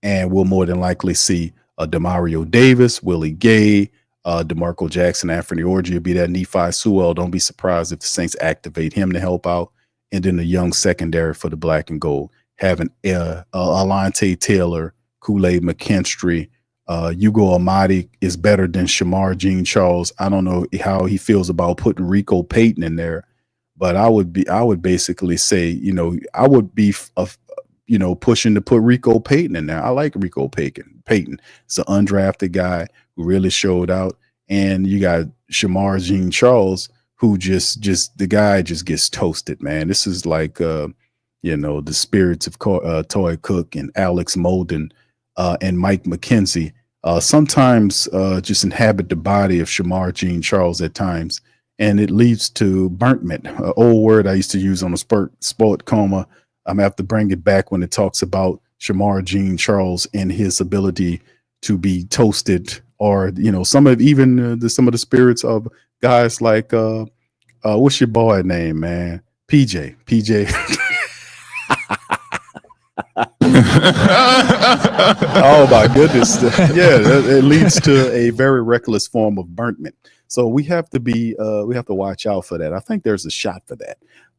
And we'll more than likely see Demario Davis, Willie Gay, DeMarco Jackson, Anthony Orji will be that. Nephi Sewell. Don't be surprised if the Saints activate him to help out. And then the young secondary for the black and gold, having Alante Taylor, Kool-Aid McKinstry, Hugo Amadi is better than Shamar Jean-Charles. I don't know how he feels about putting Rico Payton in there, but I would basically say, I would be pushing to put Rico Payton in there. I like Rico Payton. It's an undrafted guy who really showed out. And you got Shamar Jean-Charles, who just the guy just gets toasted, man. This is like, the spirits of Toy Cook and Alex Molden and Mike McKenzie sometimes just inhabit the body of Shamar Jean-Charles at times. And it leads to burntment, an old word I used to use on the Sports Coma. I'm going to have to bring it back when it talks about Shamar Jean-Charles and his ability to be toasted, or, some of the spirits of guys like, what's your boy name, man? PJ. Oh my goodness. Yeah, it leads to a very reckless form of burntment. So we have to watch out for that. I think there's a shot for that.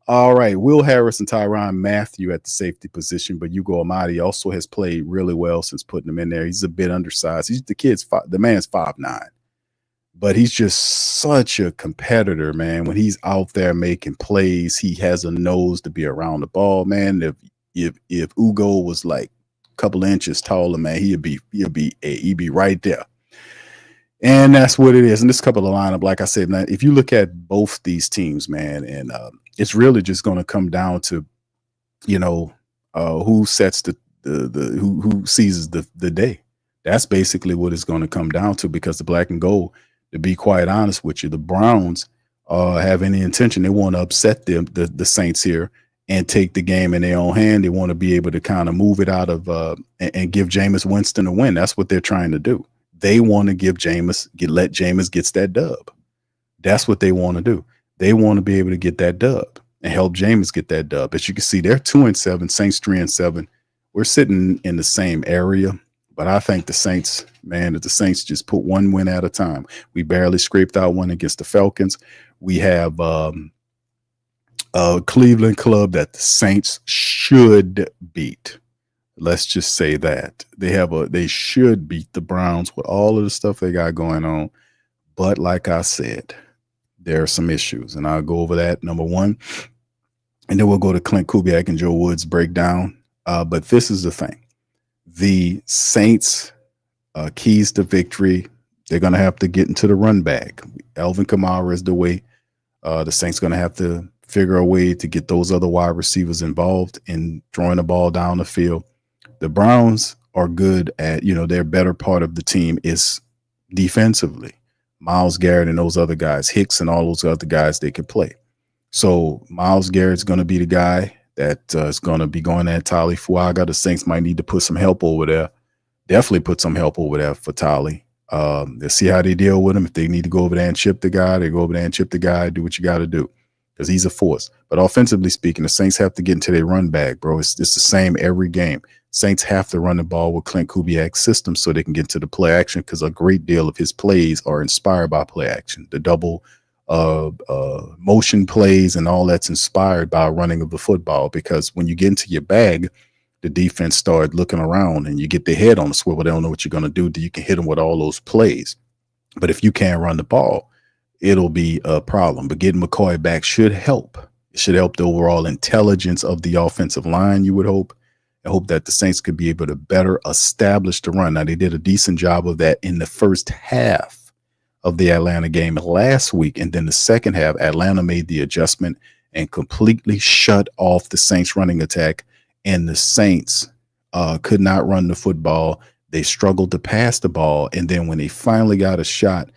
All right, Will Harris and Tyrann Mathieu at the safety position, but Hugo Amadi also has played really well since putting him in there. He's a bit undersized. The man's 5'9", but he's just such a competitor, man. When he's out there making plays, he has a nose to be around the ball, man. If Ugo was like a couple inches taller, man, he'd be right there. And that's what it is. And this couple of lineup, like I said, man, if you look at both these teams, man, and it's really just going to come down to, who sets who seizes the day. That's basically what it's going to come down to, because the black and gold, to be quite honest with you, the Browns have any intention. They want to upset the Saints here. and take the game in their own hand. They want to be able to kind of move it out of and give Jameis Winston a win. That's what they're trying to do. They want to let Jameis gets that dub. That's what they want to do. They want to be able to get that dub and help Jameis get that dub. As you can see, they're 2-7, Saints 3-7. We're sitting in the same area, but I think the Saints, man, if the Saints just put one win at a time. We barely scraped out one against the Falcons. We have a Cleveland club that the Saints should beat. Let's just say that they should beat the Browns with all of the stuff they got going on. But like I said, there are some issues, and I'll go over that. Number one, and then we'll go to Clint Kubiak and Joe Woods breakdown. But this is the thing: the Saints' keys to victory. They're going to have to get into the run back. Alvin Kamara is the way. The Saints going to have to figure a way to get those other wide receivers involved in throwing the ball down the field. The Browns are good at, their better part of the team is defensively. Myles Garrett and those other guys, Hicks and all those other guys, they can play. So Myles Garrett's going to be the guy that is going to be going at Tali Fuaga. The Saints might need to put some help over there. Definitely put some help over there for Tali. They'll see how they deal with him. If they need to go over there and chip the guy, they go over there and chip the guy, do what you got to do, because he's a force. But offensively speaking, the Saints have to get into their run back, bro. It's the same every game. Saints have to run the ball with Clint Kubiak's system so they can get into the play action, because a great deal of his plays are inspired by play action. The double motion plays and all that's inspired by running of the football, because when you get into your bag, the defense start looking around and you get their head on the swivel. They don't know what you're going to do. You can hit them with all those plays. But if you can't run the ball, it'll be a problem. But getting McCoy back should help. It should help the overall intelligence of the offensive line, you would hope. I hope that the Saints could be able to better establish the run. Now, they did a decent job of that in the first half of the Atlanta game last week. And then the second half, Atlanta made the adjustment and completely shut off the Saints running attack. And the Saints could not run the football. They struggled to pass the ball. And then when they finally got a shot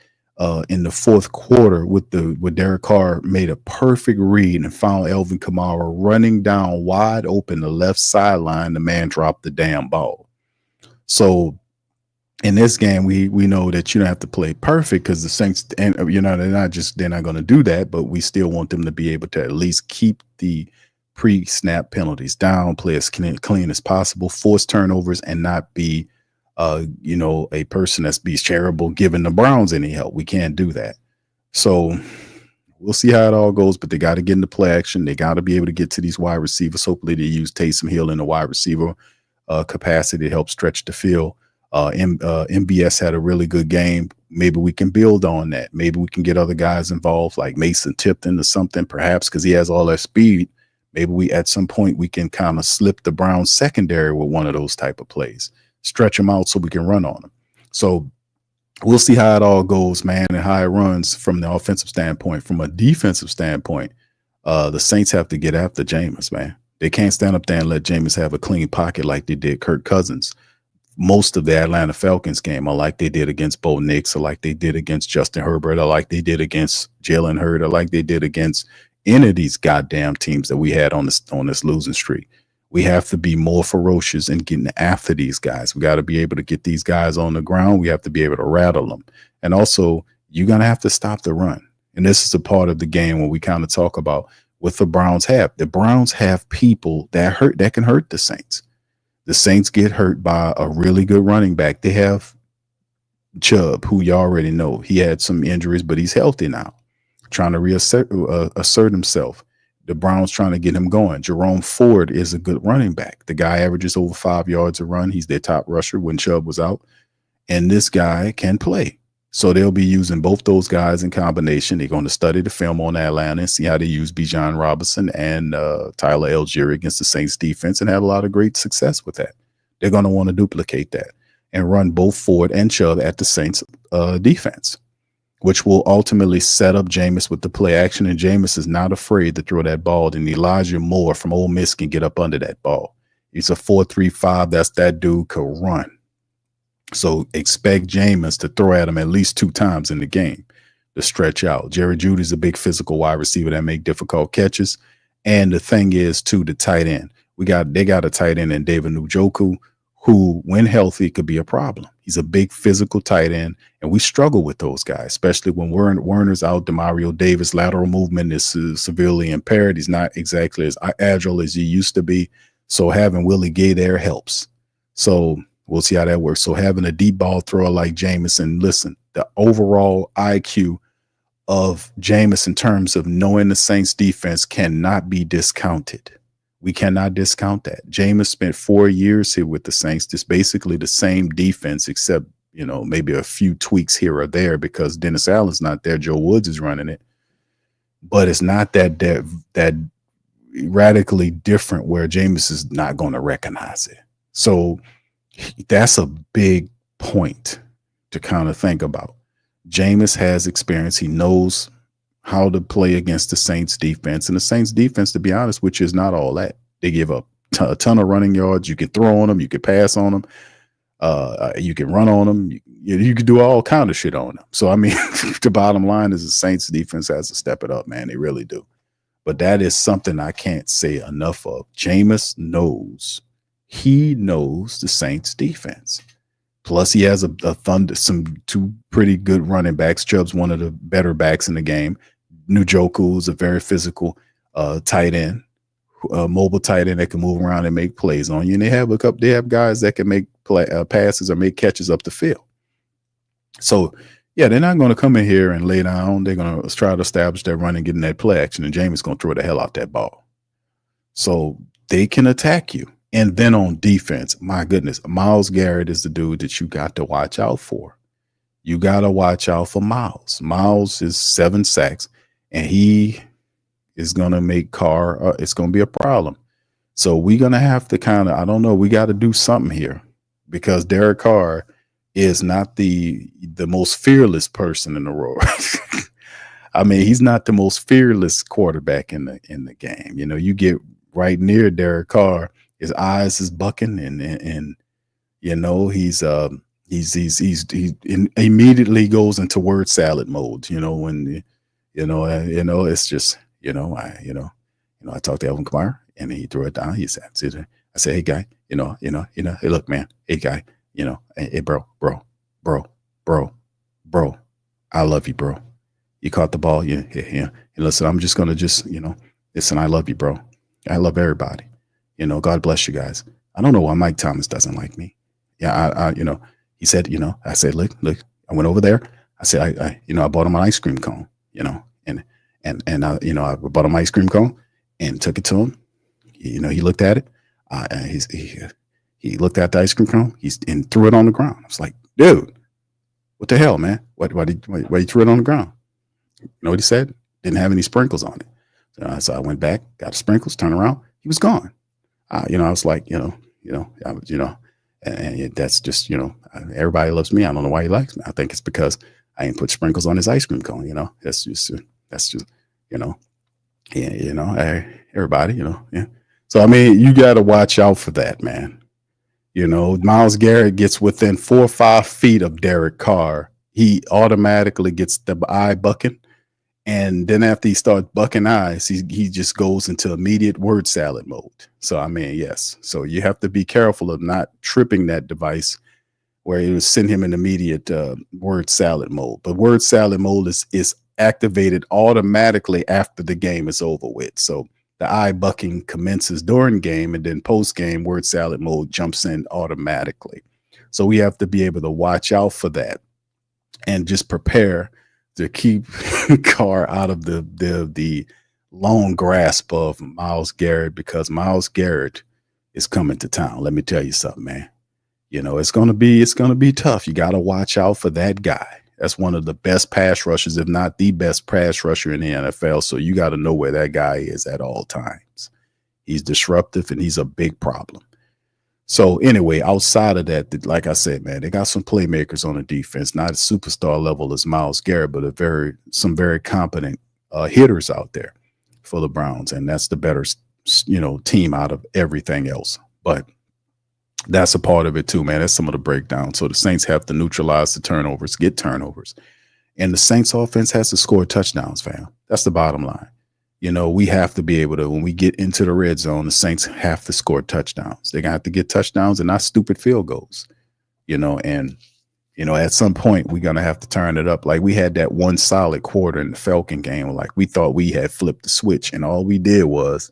in the fourth quarter with Derek Carr made a perfect read and found Alvin Kamara running down wide open the left sideline, the man dropped the damn ball. So in this game, we know that you don't have to play perfect, because the Saints, and they're not going to do that, but we still want them to be able to at least keep the pre-snap penalties down, play as clean as possible, force turnovers, and not be a person that's be charitable giving the Browns any help. We can't do that. So we'll see how it all goes, but they got to get into play action. They got to be able to get to these wide receivers. Hopefully they use Taysom Hill in the wide receiver capacity to help stretch the field. MBS had a really good game. Maybe we can build on that. Maybe we can get other guys involved, like Mason Tipton or something, perhaps, because he has all that speed. Maybe at some point we can kind of slip the Browns secondary with one of those type of plays, stretch them out so we can run on them. So we'll see how it all goes, man, and how it runs from the offensive standpoint. From a defensive standpoint, the Saints have to get after Jameis, man. They can't stand up there and let Jameis have a clean pocket like they did Kirk Cousins most of the Atlanta Falcons game, or like they did against Bo Nix, or like they did against Justin Herbert, or like they did against Jalen Hurd, or like they did against any of these goddamn teams that we had on this losing streak. We have to be more ferocious in getting after these guys. We got to be able to get these guys on the ground. We have to be able to rattle them. And also, you're going to have to stop the run. And this is a part of the game where we kind of talk about what the Browns have. The Browns have people that can hurt the Saints. The Saints get hurt by a really good running back. They have Chubb, who you already know. He had some injuries, but he's healthy now, trying to assert himself. The Browns trying to get him going. Jerome Ford is a good running back. The guy averages over 5 yards a run. He's their top rusher when Chubb was out. And this guy can play. So they'll be using both those guys in combination. They're going to study the film on Atlanta and see how they use Bijan Robinson and Tyler Algier against the Saints defense, and have a lot of great success with that. They're going to want to duplicate that and run both Ford and Chubb at the Saints defense, which will ultimately set up Jameis with the play action. And Jameis is not afraid to throw that ball. And Elijah Moore from Ole Miss can get up under that ball. He's a 4.35. That's that dude could run. So expect Jameis to throw at him at least 2 times in the game to stretch out. Jerry Jeudy's a big physical wide receiver that make difficult catches. And the thing is, too, the tight end. They got a tight end in David Njoku, who, when healthy, could be a problem. He's a big physical tight end, and we struggle with those guys, especially when Werner's out. Demario Davis' lateral movement is severely impaired. He's not exactly as agile as he used to be. So having Willie Gay there helps. So we'll see how that works. So having a deep ball thrower like Jameis, and listen, the overall IQ of Jameis in terms of knowing the Saints defense cannot be discounted. We cannot discount that. Jameis spent 4 years here with the Saints. Just basically the same defense, except, maybe a few tweaks here or there because Dennis Allen's not there. Joe Woods is running it. But it's not that radically different where Jameis is not going to recognize it. So that's a big point to kind of think about. Jameis has experience. He knows how to play against the Saints defense. And the Saints defense, to be honest, which is not all that. They give up a ton of running yards. You can throw on them. You can pass on them. You can run on them. You can do all kind of shit on them. So, I mean, the bottom line is the Saints defense has to step it up, man. They really do. But that is something I can't say enough of. Jameis knows. He knows the Saints defense. Plus, he has two pretty good running backs. Chubb's one of the better backs in the game. Njoku is a very physical tight end, mobile tight end that can move around and make plays on you. And they have guys that can make passes or make catches up the field. So, yeah, they're not going to come in here and lay down. They're going to try to establish that run and get in that play action, and Jameis going to throw the hell out that ball. So they can attack you. And then on defense, my goodness, Myles Garrett is the dude that you got to watch out for. You got to watch out for Myles. Myles is 7 sacks, and he is going to make Carr, it's going to be a problem. So we're going to have to kind of, I don't know, we got to do something here because Derek Carr is not the most fearless person in the world. I mean, he's not the most fearless quarterback in the game. You get right near Derek Carr, his eyes is bucking, and he immediately goes into word salad mode. When it's just I talked to Alvin Kamara and he threw it down. He said, I said, hey guy, hey look man, hey guy, hey bro, I love you, bro. You caught the ball, yeah. And listen, I'm just gonna listen, I love you, bro. I love everybody. God bless you guys. I don't know why Mike Thomas doesn't like me. Yeah, he said, I said, look, I went over there. I said, I bought him an ice cream cone, and I bought him an ice cream cone and took it to him. He looked at it. He looked at the ice cream cone. And threw it on the ground. I was like, dude, what the hell, man? Why you threw it on the ground? You know what he said? Didn't have any sprinkles on it. So I went back, got the sprinkles, turned around. He was gone. I was like, and that's just, everybody loves me. I don't know why he likes me. I think it's because I didn't put sprinkles on his ice cream cone. That's just, everybody, yeah. So, I mean, you got to watch out for that, man. Myles Garrett gets within 4 or 5 feet of Derek Carr. He automatically gets the eye bucking. And then after he starts bucking eyes, he just goes into immediate word salad mode. So, I mean, yes. So you have to be careful of not tripping that device where it will send him in immediate word salad mode. But word salad mode is activated automatically after the game is over with. So the eye bucking commences during game, and then post game word salad mode jumps in automatically. So we have to be able to watch out for that and just prepare to keep Carr out of the long grasp of Myles Garrett, because Myles Garrett is coming to town. Let me tell you something, man. It's gonna be tough. You got to watch out for that guy. That's one of the best pass rushers, if not the best pass rusher in the NFL. So you got to know where that guy is at all times. He's disruptive and he's a big problem. So anyway, outside of that, like I said, man, they got some playmakers on the defense, not a superstar level as Myles Garrett, but some very competent hitters out there for the Browns. And that's the better, team out of everything else. But that's a part of it too, man. That's some of the breakdown. So the Saints have to neutralize the turnovers, get turnovers. And the Saints offense has to score touchdowns, fam. That's the bottom line. We have to be able to, when we get into the red zone, the Saints have to score touchdowns. They're going to have to get touchdowns and not stupid field goals, and at some point we're going to have to turn it up. Like we had that one solid quarter in the Falcon game. Like we thought we had flipped the switch and all we did was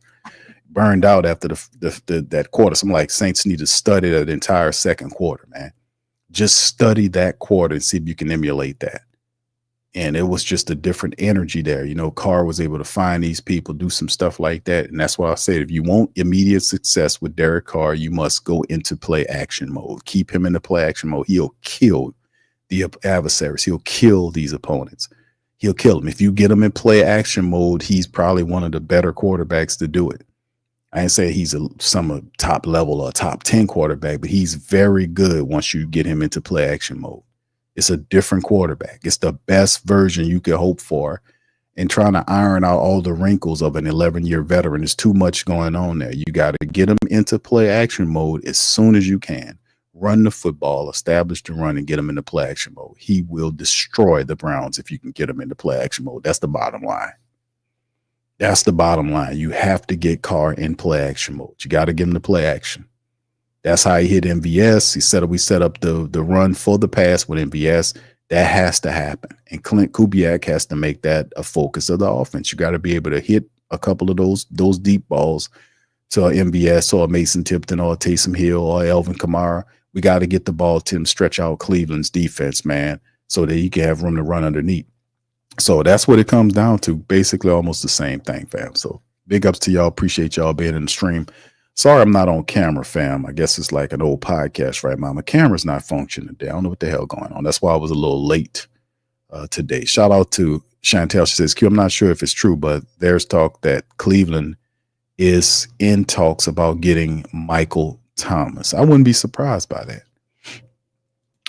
burned out after that quarter. So I'm like, Saints need to study that entire second quarter, man. Just study that quarter and see if you can emulate that. And it was just a different energy there. Carr was able to find these people, do some stuff like that. And that's why I said, if you want immediate success with Derek Carr, you must go into play action mode. Keep him in the play action mode. He'll kill the adversaries. He'll kill these opponents. He'll kill them. If you get him in play action mode, he's probably one of the better quarterbacks to do it. I ain't say he's some top level or top 10 quarterback, but he's very good once you get him into play action mode. It's a different quarterback. It's the best version you could hope for. And trying to iron out all the wrinkles of an 11-year veteran is too much going on there. You got to get him into play action mode as soon as you can. Run the football, establish the run, and get him into play action mode. He will destroy the Browns if you can get him into play action mode. That's the bottom line. That's the bottom line. You have to get Carr in play action mode. You got to get him to play action. That's how he hit MVS. We set up the run for the pass with MVS. That has to happen. And Clint Kubiak has to make that a focus of the offense. You got to be able to hit a couple of those deep balls to MVS or Mason Tipton or Taysom Hill or Elvin Kamara. We got to get the ball to him, stretch out Cleveland's defense, man, so that he can have room to run underneath. So that's what it comes down to. Basically almost the same thing, fam. So big ups to y'all. Appreciate y'all being in the stream. Sorry I'm not on camera, fam. I guess it's like an old podcast right now. My camera's not functioning today. I don't know what the hell going on. That's why I was a little late today. Shout out to Chantel. She says, Q, I'm not sure if it's true, but there's talk that Cleveland is in talks about getting Michael Thomas. I wouldn't be surprised by that.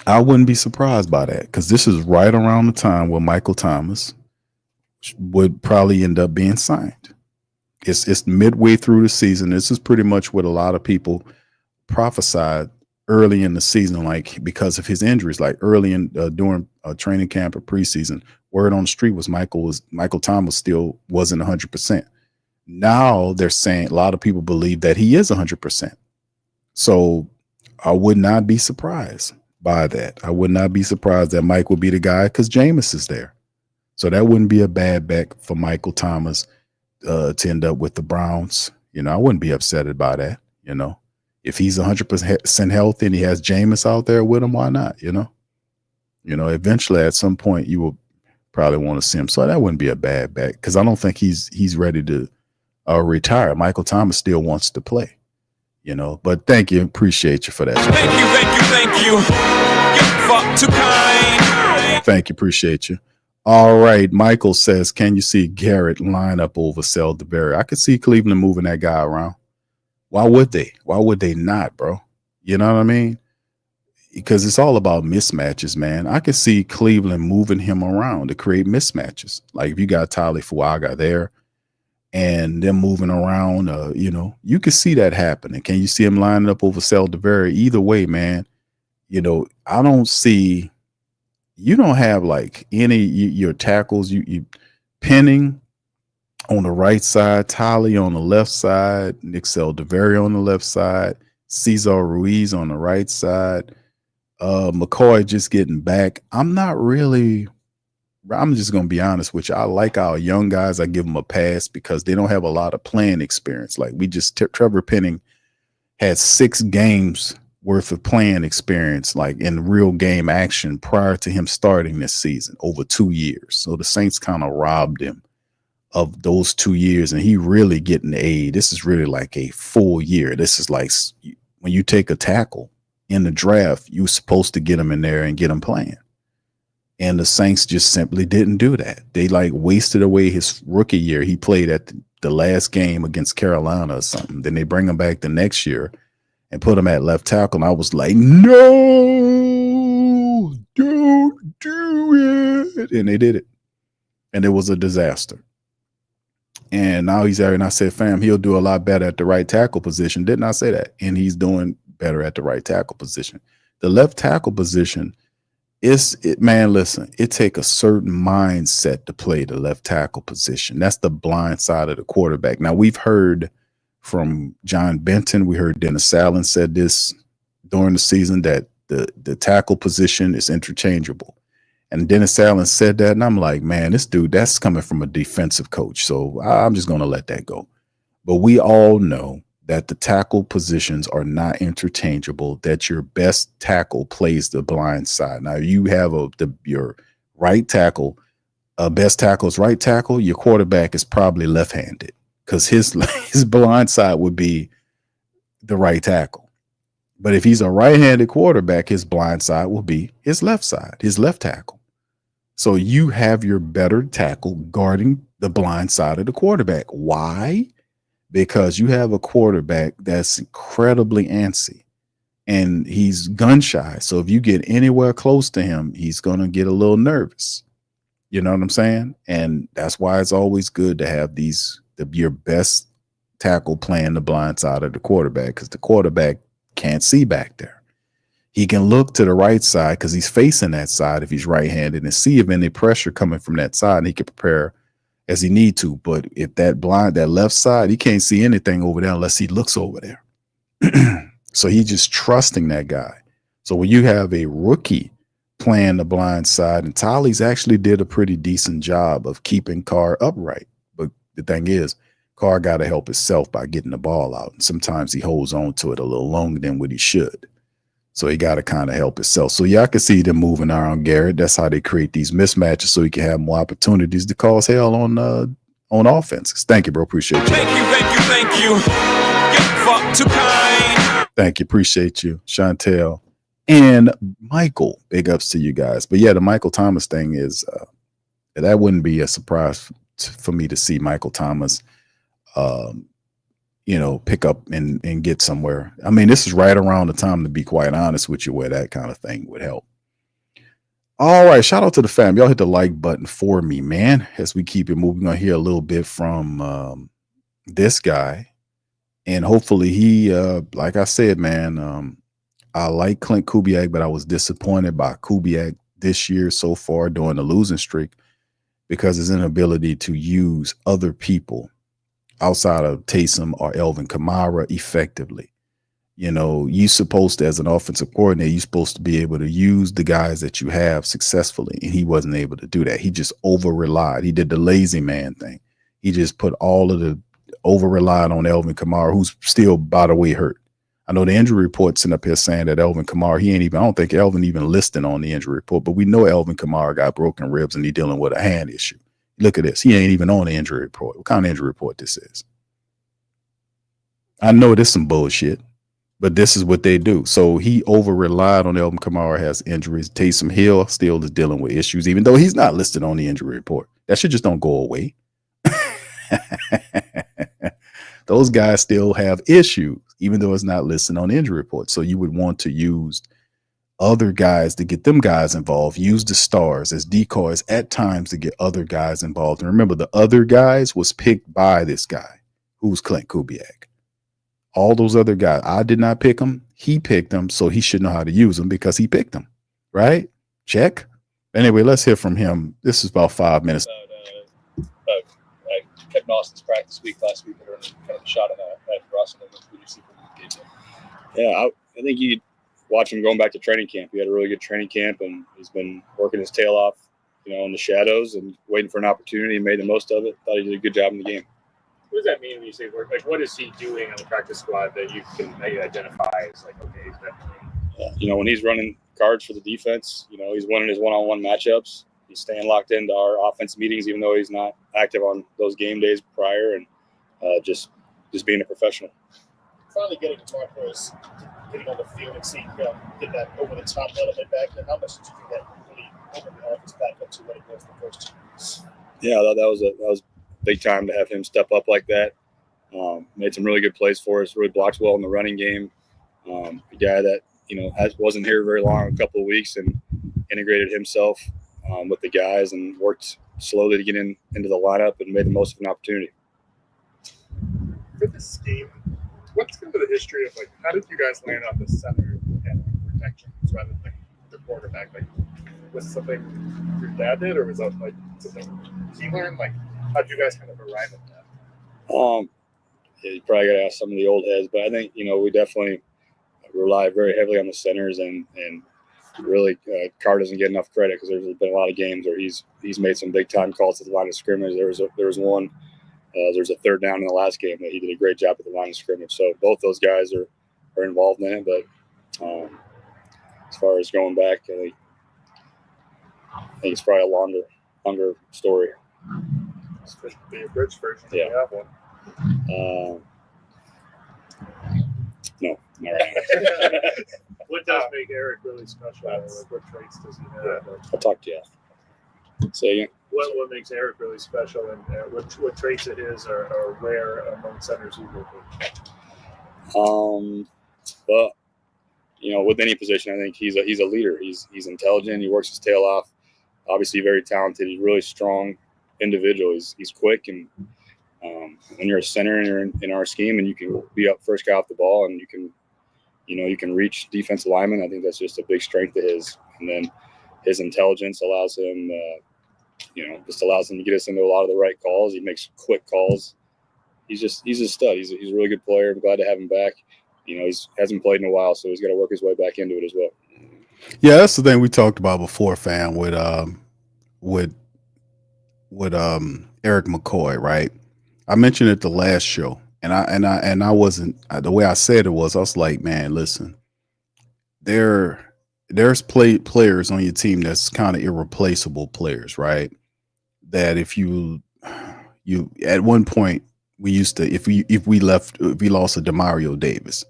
Because this is right around the time where Michael Thomas would probably end up being signed. It's midway through the season. This is pretty much what a lot of people prophesied early in the season, like because of his injuries, like early in during training camp or preseason. Word on the street was Michael Thomas still wasn't 100%. Now they're saying a lot of people believe that he is 100%. So I would not be surprised by that. I would not be surprised that Mike will be the guy because Jameis is there. So that wouldn't be a bad bet for Michael Thomas to end up with the Browns. I wouldn't be upset about that. If he's 100% healthy and he has Jameis out there with him, why not? Eventually at some point you will probably want to see him. So that wouldn't be a bad bet because I don't think he's ready to retire. Michael Thomas still wants to play. But thank you. Appreciate you for that. Thank you. You're fuck too kind. Thank you. Appreciate you. All right. Michael says, can you see Garrett line up over Selderberry? I could see Cleveland moving that guy around. Why would they? Why would they not, bro? You know what I mean? Because it's all about mismatches, man. I could see Cleveland moving him around to create mismatches. Like if you got Tyler Fuaga there and them moving around, you could see that happening. Can you see him lining up over Selderberry? Either way, man, I don't see. You don't have like any your tackles. You Penning on the right side, Tolly on the left side, Nick Selderberry on the left side, Cesar Ruiz on the right side, McCoy just getting back. I'm just gonna be honest with you. I like our young guys. I give them a pass because they don't have a lot of playing experience. Like Trevor Penning had 6 games worth of playing experience, like in real game action prior to him starting this season over 2 years. So the Saints kind of robbed him of those 2 years and he really getting this is really like a full year. This is like when you take a tackle in the draft, you're supposed to get him in there and get him playing. And the Saints just simply didn't do that. They like wasted away his rookie year. He played at the last game against Carolina or something. Then they bring him back the next year and put him at left tackle. And I was like, no, don't do it. And they did it. And it was a disaster. And now he's there. And I said, fam, he'll do a lot better at the right tackle position. Didn't I say that? And he's doing better at the right tackle position. The left tackle position Man, listen, it take a certain mindset to play the left tackle position. That's the blind side of the quarterback. Now, we've heard from John Benton, we heard Dennis Allen said this during the season, that the tackle position is interchangeable. And Dennis Allen said that, and I'm like, man, this dude, that's coming from a defensive coach. So I'm just going to let that go. But we all know that the tackle positions are not interchangeable, that your best tackle plays the blind side. Now, you have your right tackle, best tackle is right tackle, your quarterback is probably left-handed because his blind side would be the right tackle. But if he's a right-handed quarterback, his blind side will be his left side, his left tackle. So you have your better tackle guarding the blind side of the quarterback. Why? Because you have a quarterback that's incredibly antsy and he's gun shy. So if you get anywhere close to him, he's going to get a little nervous. You know what I'm saying? And that's why it's always good to have your best tackle playing the blind side of the quarterback, because the quarterback can't see back there. He can look to the right side because he's facing that side if he's right-handed and see if any pressure coming from that side, and he can prepare as he need to. But if that left side, he can't see anything over there unless he looks over there. So he's just trusting that guy. So when you have a rookie playing the blind side, and Tolly's actually did a pretty decent job of keeping Carr upright. But the thing is, Carr got to help himself by getting the ball out. And sometimes he holds on to it a little longer than what he should. So he got to kind of help himself. So yeah, I can see them moving around Garrett. That's how they create these mismatches so he can have more opportunities to cause hell on offense. Thank you, bro. Appreciate you. Thank you. Get fucked too kind. Thank you. Appreciate you, Chantel and Michael. Big ups to you guys. But yeah, the Michael Thomas thing is that wouldn't be a surprise for me to see Michael Thomas pick up and get somewhere. I mean, this is right around the time, to be quite honest with you, where that kind of thing would help. All right. Shout out to the fam. Y'all hit the like button for me, man. As we keep it moving, we're going to hear a little bit from this guy. And hopefully he, like I said, man, I like Clint Kubiak, but I was disappointed by Kubiak this year so far during the losing streak because his inability to use other people outside of Taysom or Elvin Kamara effectively. You know, you supposed to, as an offensive coordinator, you're supposed to be able to use the guys that you have successfully, and he wasn't able to do that. He just over-relied. He did the lazy man thing. He just put all of the over-relied on Elvin Kamara, who's still, by the way, hurt. I know the injury report's sitting up here saying that Elvin Kamara, I don't think Elvin even listed on the injury report, but we know Elvin Kamara got broken ribs and he's dealing with a hand issue. Look at this. He ain't even on the injury report. What kind of injury report this is? I know this is some bullshit, but this is what they do. So he over-relied on Elvin Kamara, has injuries. Taysom Hill still is dealing with issues, even though he's not listed on the injury report. That shit just don't go away. Those guys still have issues, even though it's not listed on the injury report. So you would want to use other guys to get them guys involved, use the stars as decoys at times to get other guys involved. And remember, the other guys was picked by this guy, who's Clint Kubiak. All those other guys, I did not pick them. He picked them, so he should know how to use them because he picked them, right? Check. Anyway, let's hear from him. This is about 5 minutes. Kevin Austin's practice week last week, or kind of a shot at Russ. And what did you see from the game? Yeah, I think you watch him going back to training camp. He had a really good training camp, and he's been working his tail off, in the shadows and waiting for an opportunity. He made the most of it. Thought he did a good job in the game. What does that mean when you say work? Like, what is he doing on the practice squad that you can maybe identify as like, okay, he's definitely. When he's running cards for the defense, he's winning his one-on-one matchups. He's staying locked into our offense meetings, even though he's not active on those game days prior, and just being a professional. Finally getting to Mark Rose, getting on the field and seeing him get that over-the-top element back there. How much did you think that really opened the offense back up to what it was the first 2 years? Yeah, that was big time to have him step up like that. Made some really good plays for us. Really blocked well in the running game. A guy that wasn't here very long, a couple of weeks, and integrated himself with the guys and worked slowly to get into the lineup and made the most of an opportunity. For this scheme, what's kind of the history of how did you guys land on the center and protections rather than the quarterback? was something your dad did, or was that like something he learned? Like, how'd you guys kind of arrive at that? Yeah, you probably got to ask some of the old heads, but I think we definitely rely very heavily on the centers, and really Carr doesn't get enough credit because there's been a lot of games where he's made some big time calls at the line of scrimmage. There was one. There's a third down in the last game that he did a great job at the line of scrimmage. So both those guys are involved in it. But as far as going back, I think it's probably a longer story. The abridged version. Yeah. You have one. No, not right. What does make Eric really special? Like, what traits does he have? I'll talk to you. Say again. What makes Eric really special, and what traits it is are rare among centers you work with? Well, with any position, I think he's a leader. He's intelligent. He works his tail off. Obviously, very talented. He's a really strong individual. He's quick, and when you're a center and you're in our scheme, and you can be up first guy off the ball, and you can reach defensive linemen. I think that's just a big strength of his. And then his intelligence allows him, to get us into a lot of the right calls. He makes quick calls. He's a stud. He's a really good player. I'm glad to have him back. He hasn't played in a while, so he's got to work his way back into it as well. Yeah, that's the thing we talked about before, fam, with Eric McCoy, right? I mentioned it the last show, and I wasn't the way I said it was. I was like, man, listen, there's players on your team that's kind of irreplaceable players, right? That if you at one point we used to, if we lost a Demario Davis,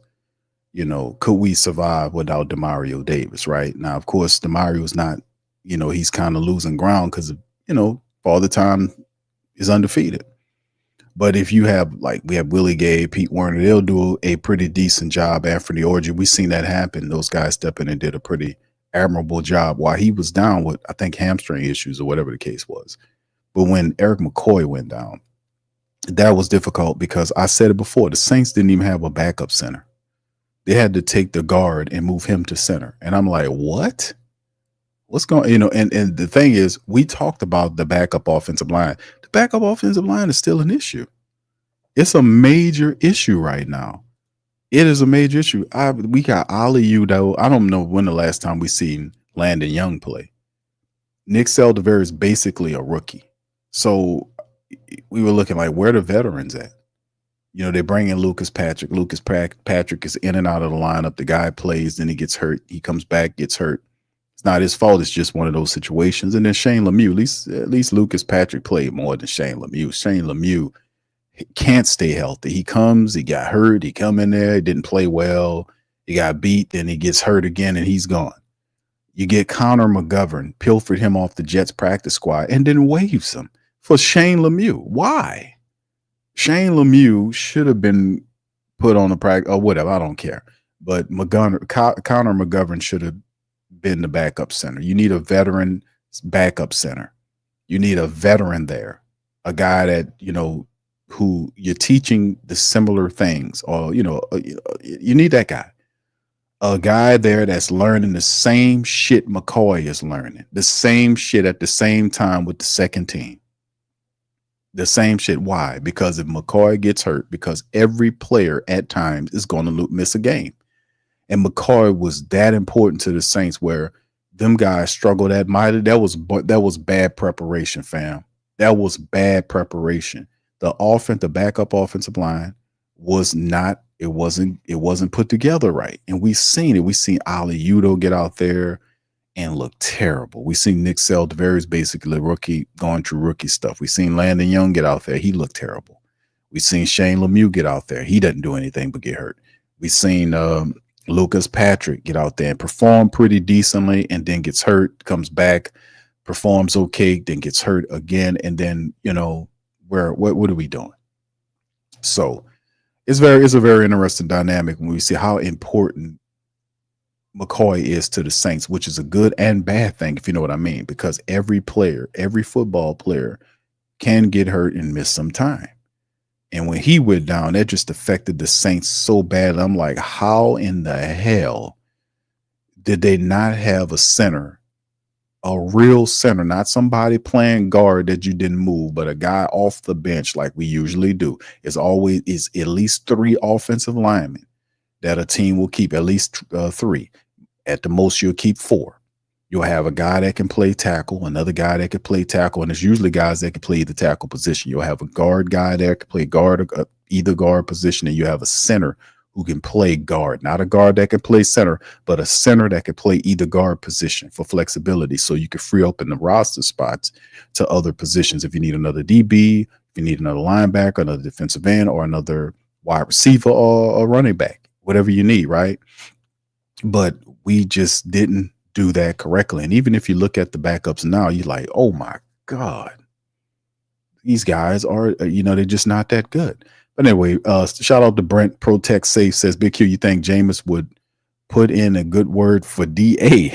could we survive without Demario Davis, right? Now, of course, Demario's not, he's kind of losing ground because, Father Time is undefeated. But if you have, like, we have Willie Gay, Pete Werner, they'll do a pretty decent job. Anthony Orji, we've seen that happen. Those guys step in and did a pretty admirable job while he was down with, I think, hamstring issues or whatever the case was. But when Eric McCoy went down, that was difficult because I said it before, the Saints didn't even have a backup center. They had to take the guard and move him to center. And I'm like, what? What's going, and the thing is, we talked about the backup offensive line. The backup offensive line is still an issue. It's a major issue right now. It is a major issue. We got Ali though. I don't know when the last time we seen Landon Young play. Nick Seldiveri is basically a rookie. So we were looking like, where the veterans at? They bring in Lucas Patrick. Lucas Patrick is in and out of the lineup. The guy plays, then he gets hurt. He comes back, gets hurt. It's not his fault. It's just one of those situations. And then Shane Lemieux, at least Lucas Patrick played more than Shane Lemieux. Shane Lemieux can't stay healthy. He comes, he got hurt. He come in there, he didn't play well. He got beat, then he gets hurt again, and he's gone. You get Connor McGovern, pilfered him off the Jets practice squad, and then waves him for Shane Lemieux. Why? Shane Lemieux should have been put on the practice or whatever. I don't care. But Connor McGovern should have been the backup center. You need a veteran backup center. You need a veteran there, a guy that, who you're teaching the similar things, or, you need that guy. A guy there that's learning the same shit McCoy is learning, the same shit at the same time with the second team. The same shit. Why? Because if McCoy gets hurt, because every player at times is going to miss a game. And McCoy was that important to the Saints where them guys struggled that mighty. That was bad preparation, fam. That was bad preparation. The backup offensive line wasn't put together right. And we've seen it. We've seen Ali Udo get out there and look terrible. We've seen Nick Seldiveri basically rookie, going through rookie stuff. We've seen Landon Young get out there. He looked terrible. We've seen Shane Lemieux get out there. He doesn't do anything but get hurt. We've seen Lucas Patrick get out there and perform pretty decently and then gets hurt, comes back, performs okay, then gets hurt again. And then, what are we doing? So it's a very interesting dynamic when we see how important McCoy is to the Saints, which is a good and bad thing, if you know what I mean, because every football player can get hurt and miss some time. And when he went down, that just affected the Saints so bad. I'm like, how in the hell did they not have a center, a real center, not somebody playing guard that you didn't move, but a guy off the bench like we usually do, is at least 3 offensive linemen that a team will keep, at least 3. At the most, you'll keep 4. You'll have a guy that can play tackle, another guy that can play tackle, and it's usually guys that can play the tackle position. You'll have a guard guy that can play guard, either guard position, and you have a center who can play guard, not a guard that can play center, but a center that can play either guard position for flexibility, so you can free up in the roster spots to other positions. If you need another DB, if you need another linebacker, another defensive end, or another wide receiver or a running back, whatever you need, right? But we just didn't do that correctly. And even if you look at the backups now, you're like, oh my God, these guys are, they're just not that good. But anyway, shout out to Brent. Protect Safe says, Big Q, you think Jameis would put in a good word for DA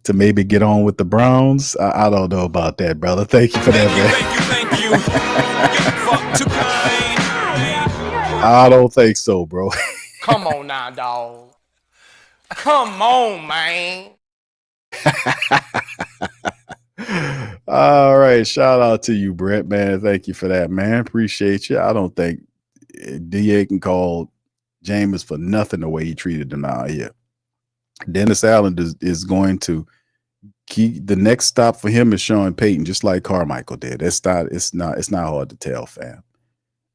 to maybe get on with the Browns? I don't know about that, brother. Thank you for that, man. Thank you. Fuck too kind. I don't think so, bro. Come on now, dog. Come on, man. All right. Shout out to you, Brett, man. Thank you for that, man. Appreciate you. I don't think DA can call Jameis for nothing the way he treated him out here. Dennis Allen is going to keep the next stop for him is Sean Payton, just like Carmichael did. It's not hard to tell, fam.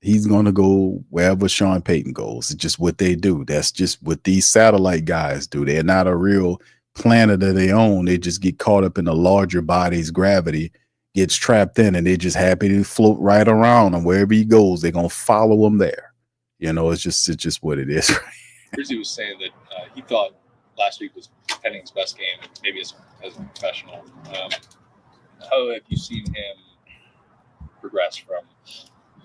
He's going to go wherever Sean Payton goes. It's just what they do. That's just what these satellite guys do. They're not a real planet of their own. They just get caught up in the larger body's gravity, gets trapped in, and they're just happy to float right around. And wherever he goes, they're going to follow him there. It's just what it is. Rizzy was saying that he thought last week was Penning's best game, maybe as a professional. How have you seen him progress from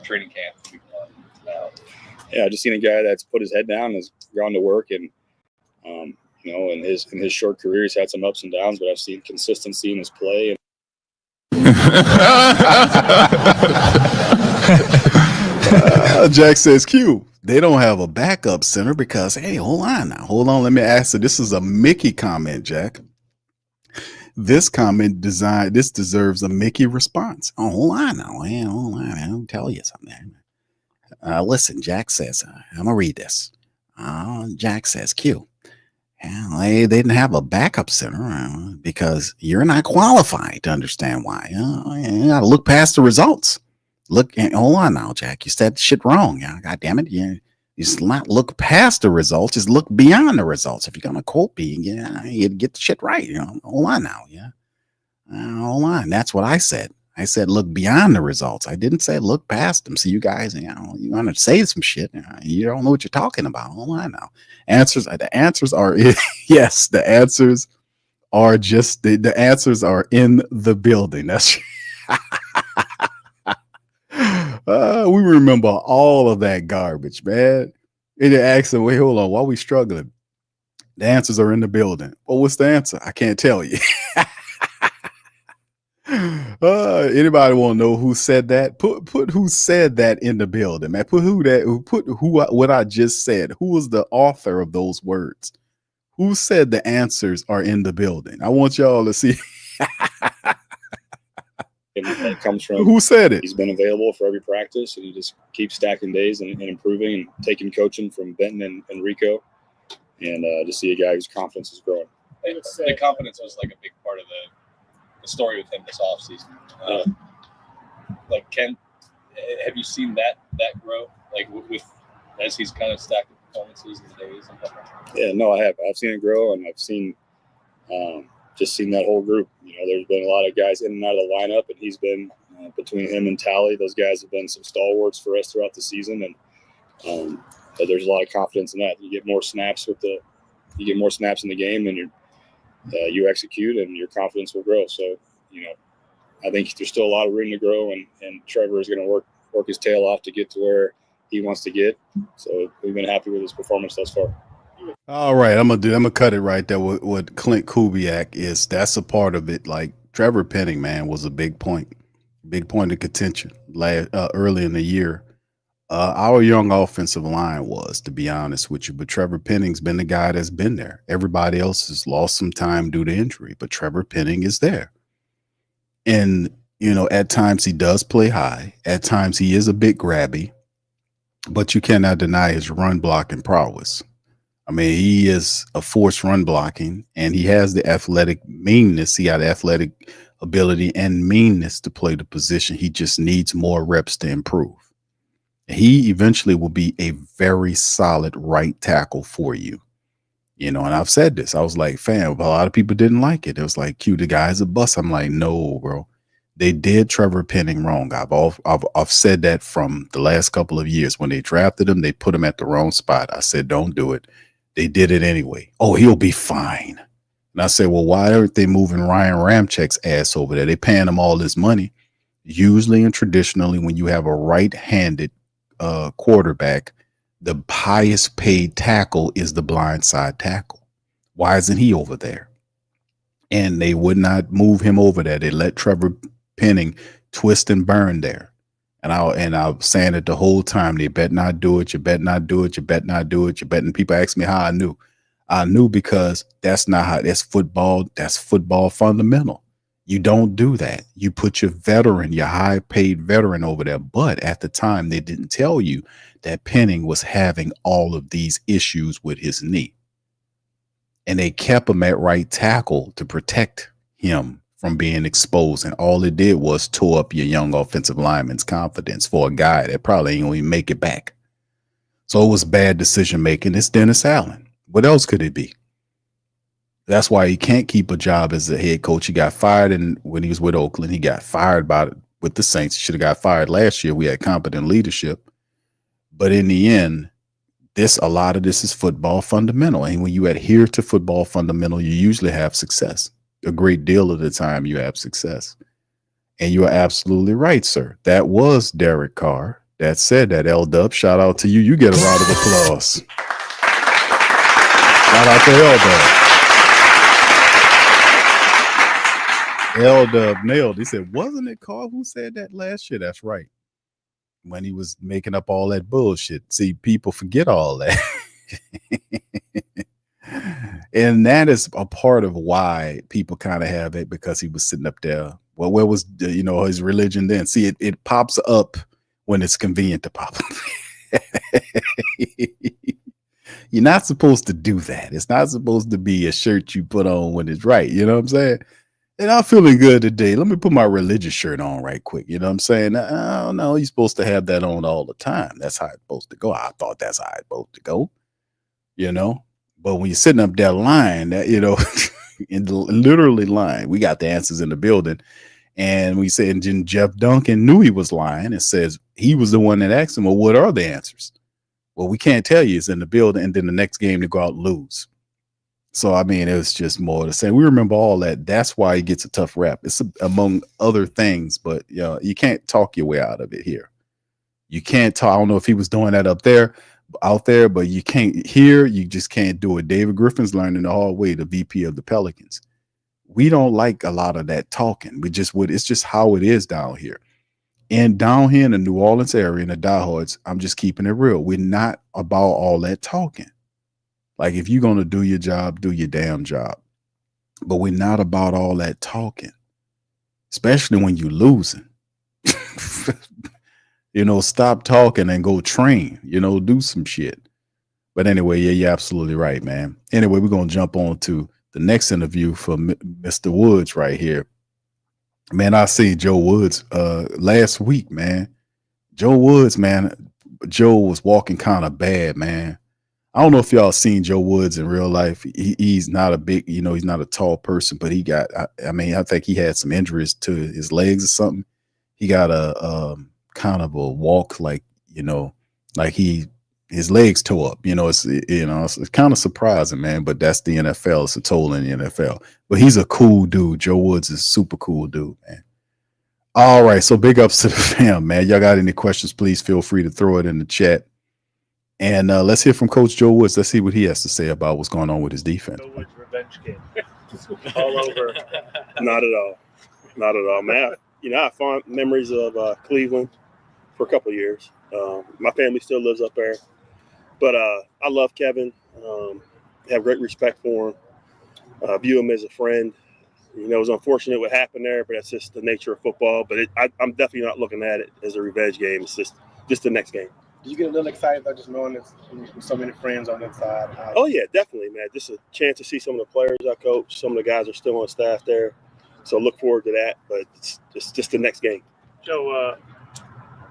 training camp week 1 now? Yeah, just seen a guy that's put his head down, has gone to work, and in his short career, he's had some ups and downs, but I've seen consistency in his play. Jack says, Q, they don't have a backup center because, hey, hold on. Let me ask you. This is a Mickey comment, Jack. This comment deserves a Mickey response. Oh, hold on now. Man, hold on. I'll tell you something. Listen, Jack says, I'm going to read this. Jack says, Q, they didn't have a backup center because you're not qualified to understand why. You got to look past the results. Hold on now, Jack. You said shit wrong. God damn it. You just not look past the results. Just look beyond the results. If you're going to quote me, you get the shit right. Hold on now. Hold on. That's what I said. I said, look beyond the results. I didn't say look past them. So you guys, you want to say some shit. You don't know what you're talking about. Hold on now. The answers are, yes, the answers are just, the answers are in the building. That's we remember all of that garbage, man. And they asked them, wait, hold on, why are we struggling? The answers are in the building. Well, what's the answer? I can't tell you. Anybody want to know who said that? Put who said that in the building, man. Put what I just said. Who was the author of those words? Who said the answers are in the building? I want y'all to see. And that comes from who said it. He's been available for every practice, and he just keeps stacking days and improving and taking coaching from Benton and Rico, and to see a guy whose confidence is growing. The confidence was like a big part of the story with him this offseason. Ken, have you seen that grow? Like with as he's kind of stacked the performances and the days and stuff? Yeah, no, I have. I've seen it grow, and I've seen just seen that whole group. There's been a lot of guys in and out of the lineup, and he's been between him and Tally. Those guys have been some stalwarts for us throughout the season, and but there's a lot of confidence in that. You get more snaps in the game, and you execute, and your confidence will grow. So, I think there's still a lot of room to grow, and Trevor is going to work his tail off to get to where he wants to get. So we've been happy with his performance thus far. All right, I'm gonna cut it right there. What Clint Kubiak is, that's a part of it. Like Trevor Penning, man, was a big point of contention early in the year. Our young offensive line was, to be honest with you, but Trevor Penning's been the guy that's been there. Everybody else has lost some time due to injury, but Trevor Penning is there. And, at times he does play high. At times he is a bit grabby, but you cannot deny his run blocking prowess. I mean, he is a force run blocking, and he has the athletic meanness. He got athletic ability and meanness to play the position. He just needs more reps to improve. He eventually will be a very solid right tackle for you. And I've said this. I was like, fam, a lot of people didn't like it. It was like, Q, the guy's a bust. I'm like, no, bro. They did Trevor Penning wrong. I've said that from the last couple of years. When they drafted him, they put him at the wrong spot. I said, don't do it. They did it anyway. Oh, he'll be fine. And I said, well, why aren't they moving Ryan Ramczak's ass over there? They paying him all this money. Usually and traditionally, when you have a right-handed quarterback, the highest paid tackle is the blind side tackle. Why isn't he over there? And they would not move him over there. They let Trevor Penning twist and burn there. And I was saying it the whole time. They bet not do it. You bet not do it. You bet not do it. You bet. And people ask me how I knew. I knew because that's not how. That's football. That's football fundamental. You don't do that. You put your veteran, your high-paid veteran over there. But at the time, they didn't tell you that Penning was having all of these issues with his knee. And they kept him at right tackle to protect him from being exposed. And all it did was tore up your young offensive lineman's confidence for a guy that probably ain't going to make it back. So it was bad decision-making. It's Dennis Allen. What else could it be? That's why he can't keep a job as a head coach. He got fired when he was with Oakland. He got fired with the Saints. He should have got fired last year. We had competent leadership. But in the end, a lot of this is football fundamental. And when you adhere to football fundamental, you usually have success. A great deal of the time you have success. And you are absolutely right, sir. That was Derek Carr. That said that, L-Dub. Shout out to you. You get a round of applause. Shout out to L-Dub. L-Dub nailed. He said, wasn't it Carl who said that last year? That's right. When he was making up all that bullshit. See, people forget all that. And that is a part of why people kind of have it, because he was sitting up there. Well, where was his religion then? See, it pops up when it's convenient to pop up. You're not supposed to do that. It's not supposed to be a shirt you put on when it's right. You know what I'm saying? And I'm feeling good today. Let me put my religious shirt on right quick. You know what I'm saying? Oh, no, you're supposed to have that on all the time. That's how it's supposed to go. I thought that's how it's supposed to go, But when you're sitting up there lying, literally lying, we got the answers in the building. And we said, and Jeff Duncan knew he was lying and says he was the one that asked him, well, what are the answers? Well, we can't tell you. It's in the building. And then the next game they go out and lose. So, I mean, it was just more to say. We remember all that. That's why he gets a tough rap. It's among other things, but you can't talk your way out of it here. You can't talk. I don't know if he was doing that out there, but you can't here. You just can't do it. David Griffin's learning the hard way, the VP of the Pelicans. We don't like a lot of that talking. It's just how it is down here. And down here in the New Orleans area, in the diehards, I'm just keeping it real. We're not about all that talking. Like, if you're going to do your job, do your damn job. But we're not about all that talking, especially when you're losing. Stop talking and go train, do some shit. But anyway, yeah, you're absolutely right, man. Anyway, we're going to jump on to the next interview for Mr. Woods right here. Man, I seen Joe Woods last week, man. Joe Woods, man. Joe was walking kind of bad, man. I don't know if y'all seen Joe Woods in real life. He's not a big, he's not a tall person, but I think he had some injuries to his legs or something. He got a kind of a walk like his legs tore up. It's kind of surprising, man, but that's the NFL. It's a toll in the NFL. But he's a cool dude. Joe Woods is a super cool dude, man. All right, so big ups to the fam, man. Y'all got any questions, please feel free to throw it in the chat. And let's hear from Coach Joe Woods. Let's see what he has to say about what's going on with his defense. Joe Woods revenge game. All over. Not at all. Not at all, man. I have fond memories of Cleveland. for a couple of years. My family still lives up there, but I love Kevin. Have great respect for him. View him as a friend. You know, it was unfortunate what happened there, but that's just the nature of football. But I'm definitely not looking at it as a revenge game. It's just the next game. Did you get a little excited though, just knowing that so many friends on that side? Oh yeah, definitely, man. Just a chance to see some of the players I coach. Some of the guys are still on staff there, so look forward to that. But it's just the next game. Joe,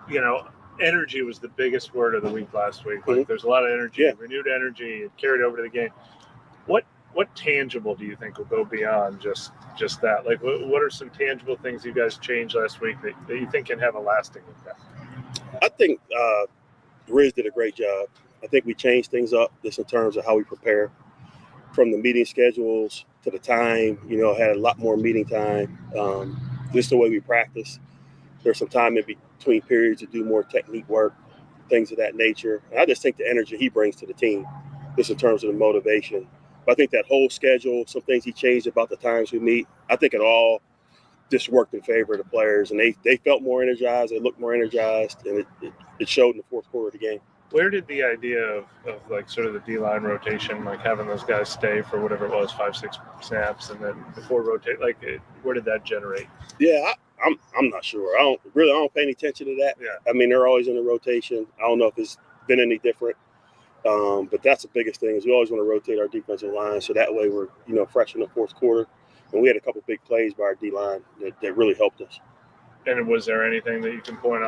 you know, energy was the biggest word of the week last week. Like, there's a lot of energy, renewed energy, it carried over to the game. What tangible do you think will go beyond just that? Like, what are some tangible things you guys changed last week that you think can have a lasting impact? I think Riz did a great job. I think we changed things up just in terms of how we prepare, from the meeting schedules to the time. You know, had a lot more meeting time. Just the way we practice. There's some time in between periods to do more technique work, things of that nature. And I just think the energy he brings to the team, just in terms of the motivation. But I think that whole schedule, some things he changed about the times we meet, I think it all just worked in favor of the players. And they felt more energized, they looked more energized, and it showed in the fourth quarter of the game. Where did the idea of like sort of the D-line rotation, like having those guys stay for whatever it was, 5-6 snaps, and then before rotate, like where did that generate? Yeah, I'm not sure. I don't pay any attention to that. Yeah. I mean, they're always in the rotation. I don't know if it's been any different. But that's the biggest thing is we always want to rotate our defensive line, so that way we're, you know, fresh in the fourth quarter. And we had a couple big plays by our D-line that really helped us. And was there anything that you can point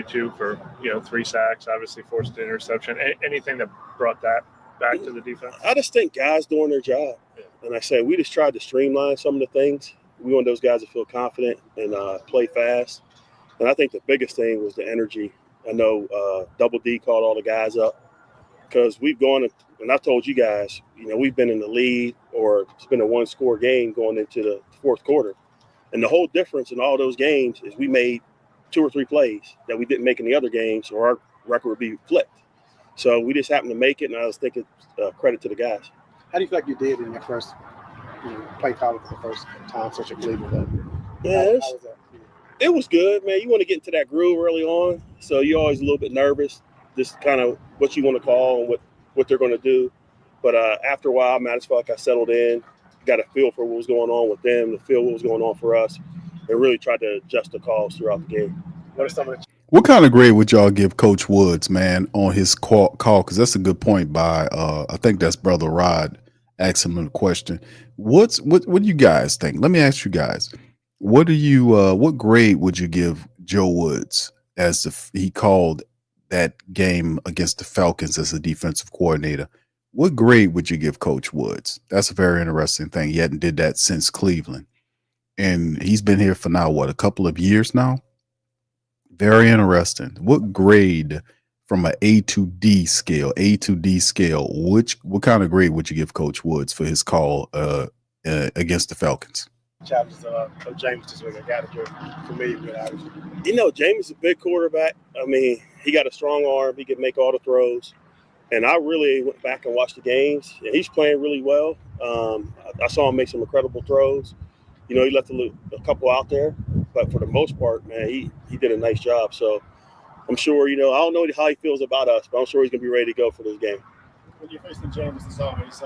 to for, you know, 3 sacks, obviously forced an interception, anything that brought that back to the defense? I just think guys doing their job. Yeah. And I say we just tried to streamline some of the things. We want those guys to feel confident and play fast. And I think the biggest thing was the energy. I know Double D called all the guys up, because we've gone, and I told you guys, you know, we've been in the lead or it's been a 1-score game going into the fourth quarter. And the whole difference in all those games is we made 2 or 3 plays that we didn't make in the other games, or our record would be flipped. So we just happened to make it, and I was thinking credit to the guys. How do you feel like you did in your first play college for the first time, such a Cleveland? Yeah, how was that? It was good, man. You want to get into that groove early on, so you're always a little bit nervous, just kind of what you want to call and what they're going to do. But after a while, man, I just felt like I settled in, got a feel for what was going on with them, to feel what was going on for us, and really tried to adjust the calls throughout the game. What kind of grade would y'all give Coach Woods, man, on his call? Because that's a good point by, I think that's Brother Rod asked him a question. What do you guys think? Let me ask you guys. What grade would you give Joe Woods as he called that game against the Falcons as a defensive coordinator? What grade would you give Coach Woods? That's a very interesting thing. He hadn't did that since Cleveland. And he's been here for now, a couple of years now? Very interesting. What grade from an A to D scale, what kind of grade would you give Coach Woods for his call against the Falcons? Challenges of Jameis this week. I got to get familiar with it. You know, Jameis is a big quarterback. I mean, he got a strong arm. He can make all the throws. And I really went back and watched the games, and he's playing really well. I saw him make some incredible throws. You know, he left a couple out there, but for the most part, man, he did a nice job. So I'm sure, you know, I don't know how he feels about us, but I'm sure he's going to be ready to go for this game. When you're facing Jameis, it's always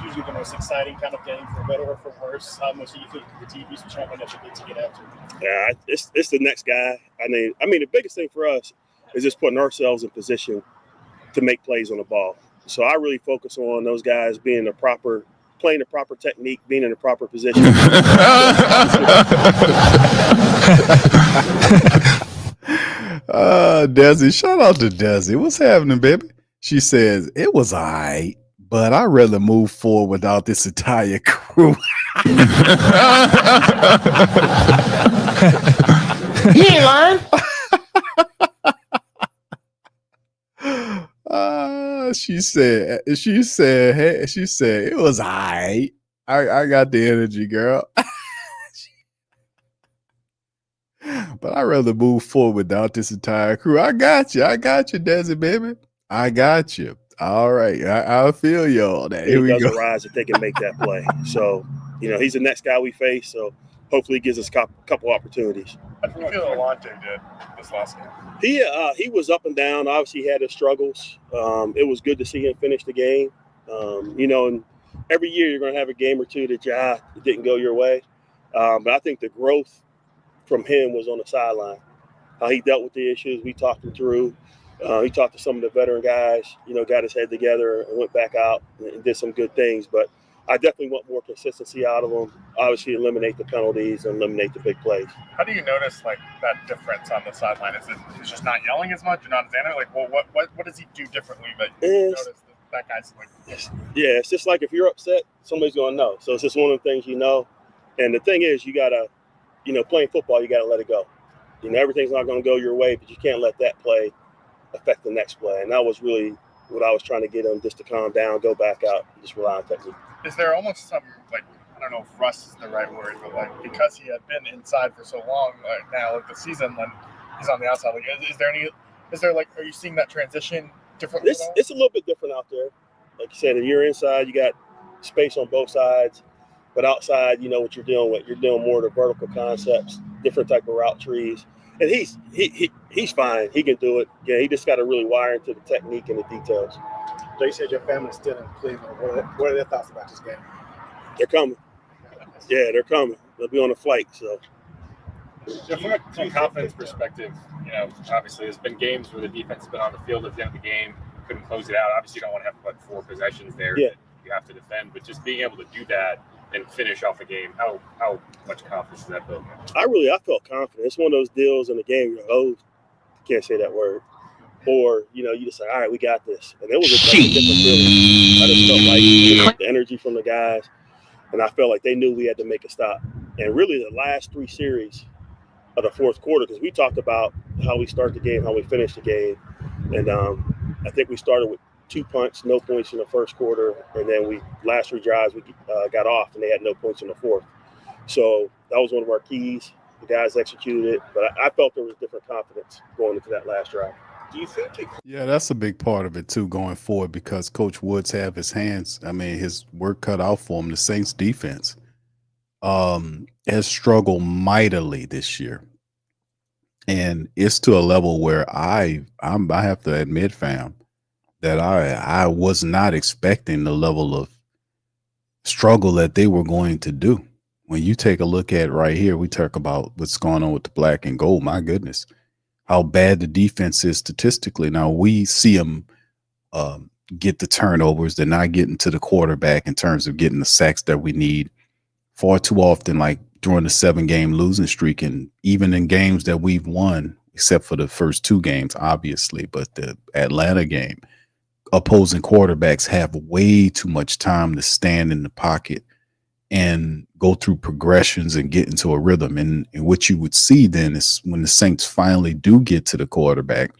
usually the most exciting kind of game, for better or for worse. How much do you think the TV's championship to get after? Yeah, it's the next guy. I mean, the biggest thing for us is just putting ourselves in position to make plays on the ball. So I really focus on those guys playing the proper technique, being in the proper position. Desi, shout out to Desi. What's happening, baby? She says, it was all right, but I'd rather move forward without this entire crew. He ain't lying. She said, it was all right. I got the energy, girl. But I'd rather move forward without this entire crew. I got you, Desi, baby. I got you. All right. I feel you on that. Here he doesn't go. rise if they can make that play. So, you know, he's the next guy we face. So hopefully he gives us a couple opportunities. How do you feel Alante did this last game? He was up and down. Obviously, he had his struggles. It was good to see him finish the game. And every year you're going to have a game or two that it didn't go your way. But I think the growth from him was on the sideline. How he dealt with the issues. We talked him through. He talked to some of the veteran guys, got his head together and went back out and did some good things. But I definitely want more consistency out of him. Obviously, eliminate the penalties and eliminate the big plays. How do you notice that difference on the sideline? Is it he's just not yelling as much, or not as animated? What does he do differently that you notice that guy's Yeah, it's just like if you're upset, somebody's going to know. So it's just one of the things And the thing is, you got to, playing football, you got to let it go. Everything's not going to go your way, but you can't let that play affect the next play. And that was really what I was trying to get him, just to calm down, go back out, and just rely on technique. Is there almost some, I don't know if rust is the right word, but because he had been inside for so long now, the season when he's on the outside, are you seeing that transition differently? It's a little bit different out there. Like you said, if you're inside, you got space on both sides, but outside, you know what you're dealing with. You're dealing more of the vertical concepts, different type of route trees. And he's fine. He can do it. Yeah, he just got to really wire into the technique and the details. So you said your family's still in Cleveland. What are their thoughts about this game? They're coming. Yeah, they're coming. They'll be on a flight. So, from a confidence perspective, obviously there's been games where the defense has been on the field at the end of the game, couldn't close it out. Obviously, you don't want to have 4 possessions there. Yeah. You have to defend, but just being able to do that and finish off a game, how much confidence does that build? I felt confident. It's one of those deals in the game. Can't say that word. Or, you just say, all right, we got this. And it was a different feeling. I just felt like the energy from the guys. And I felt like they knew we had to make a stop. And really the last 3 series of the fourth quarter, because we talked about how we start the game, how we finish the game. And I think we started with 2 punts, no points in the first quarter. And then last 3 drives, we got off and they had no points in the fourth. So that was one of our keys. The guys executed it. But I felt there was different confidence going into that last drive. Do you think Yeah, that's a big part of it too going forward, because Coach Woods have his work cut out for him. The Saints defense has struggled mightily this year. And it's to a level where I have to admit, fam, that I was not expecting the level of struggle that they were going to do. When you take a look at right here, we talk about what's going on with the black and gold. My goodness, how bad the defense is statistically. Now we see them get the turnovers. They're not getting to the quarterback in terms of getting the sacks that we need far too often, like during the 7-game losing streak. And even in games that we've won, except for the first 2 games, obviously, but the Atlanta game, opposing quarterbacks have way too much time to stand in the pocket and go through progressions and get into a rhythm. And what you would see then is when the Saints finally do get to the quarterback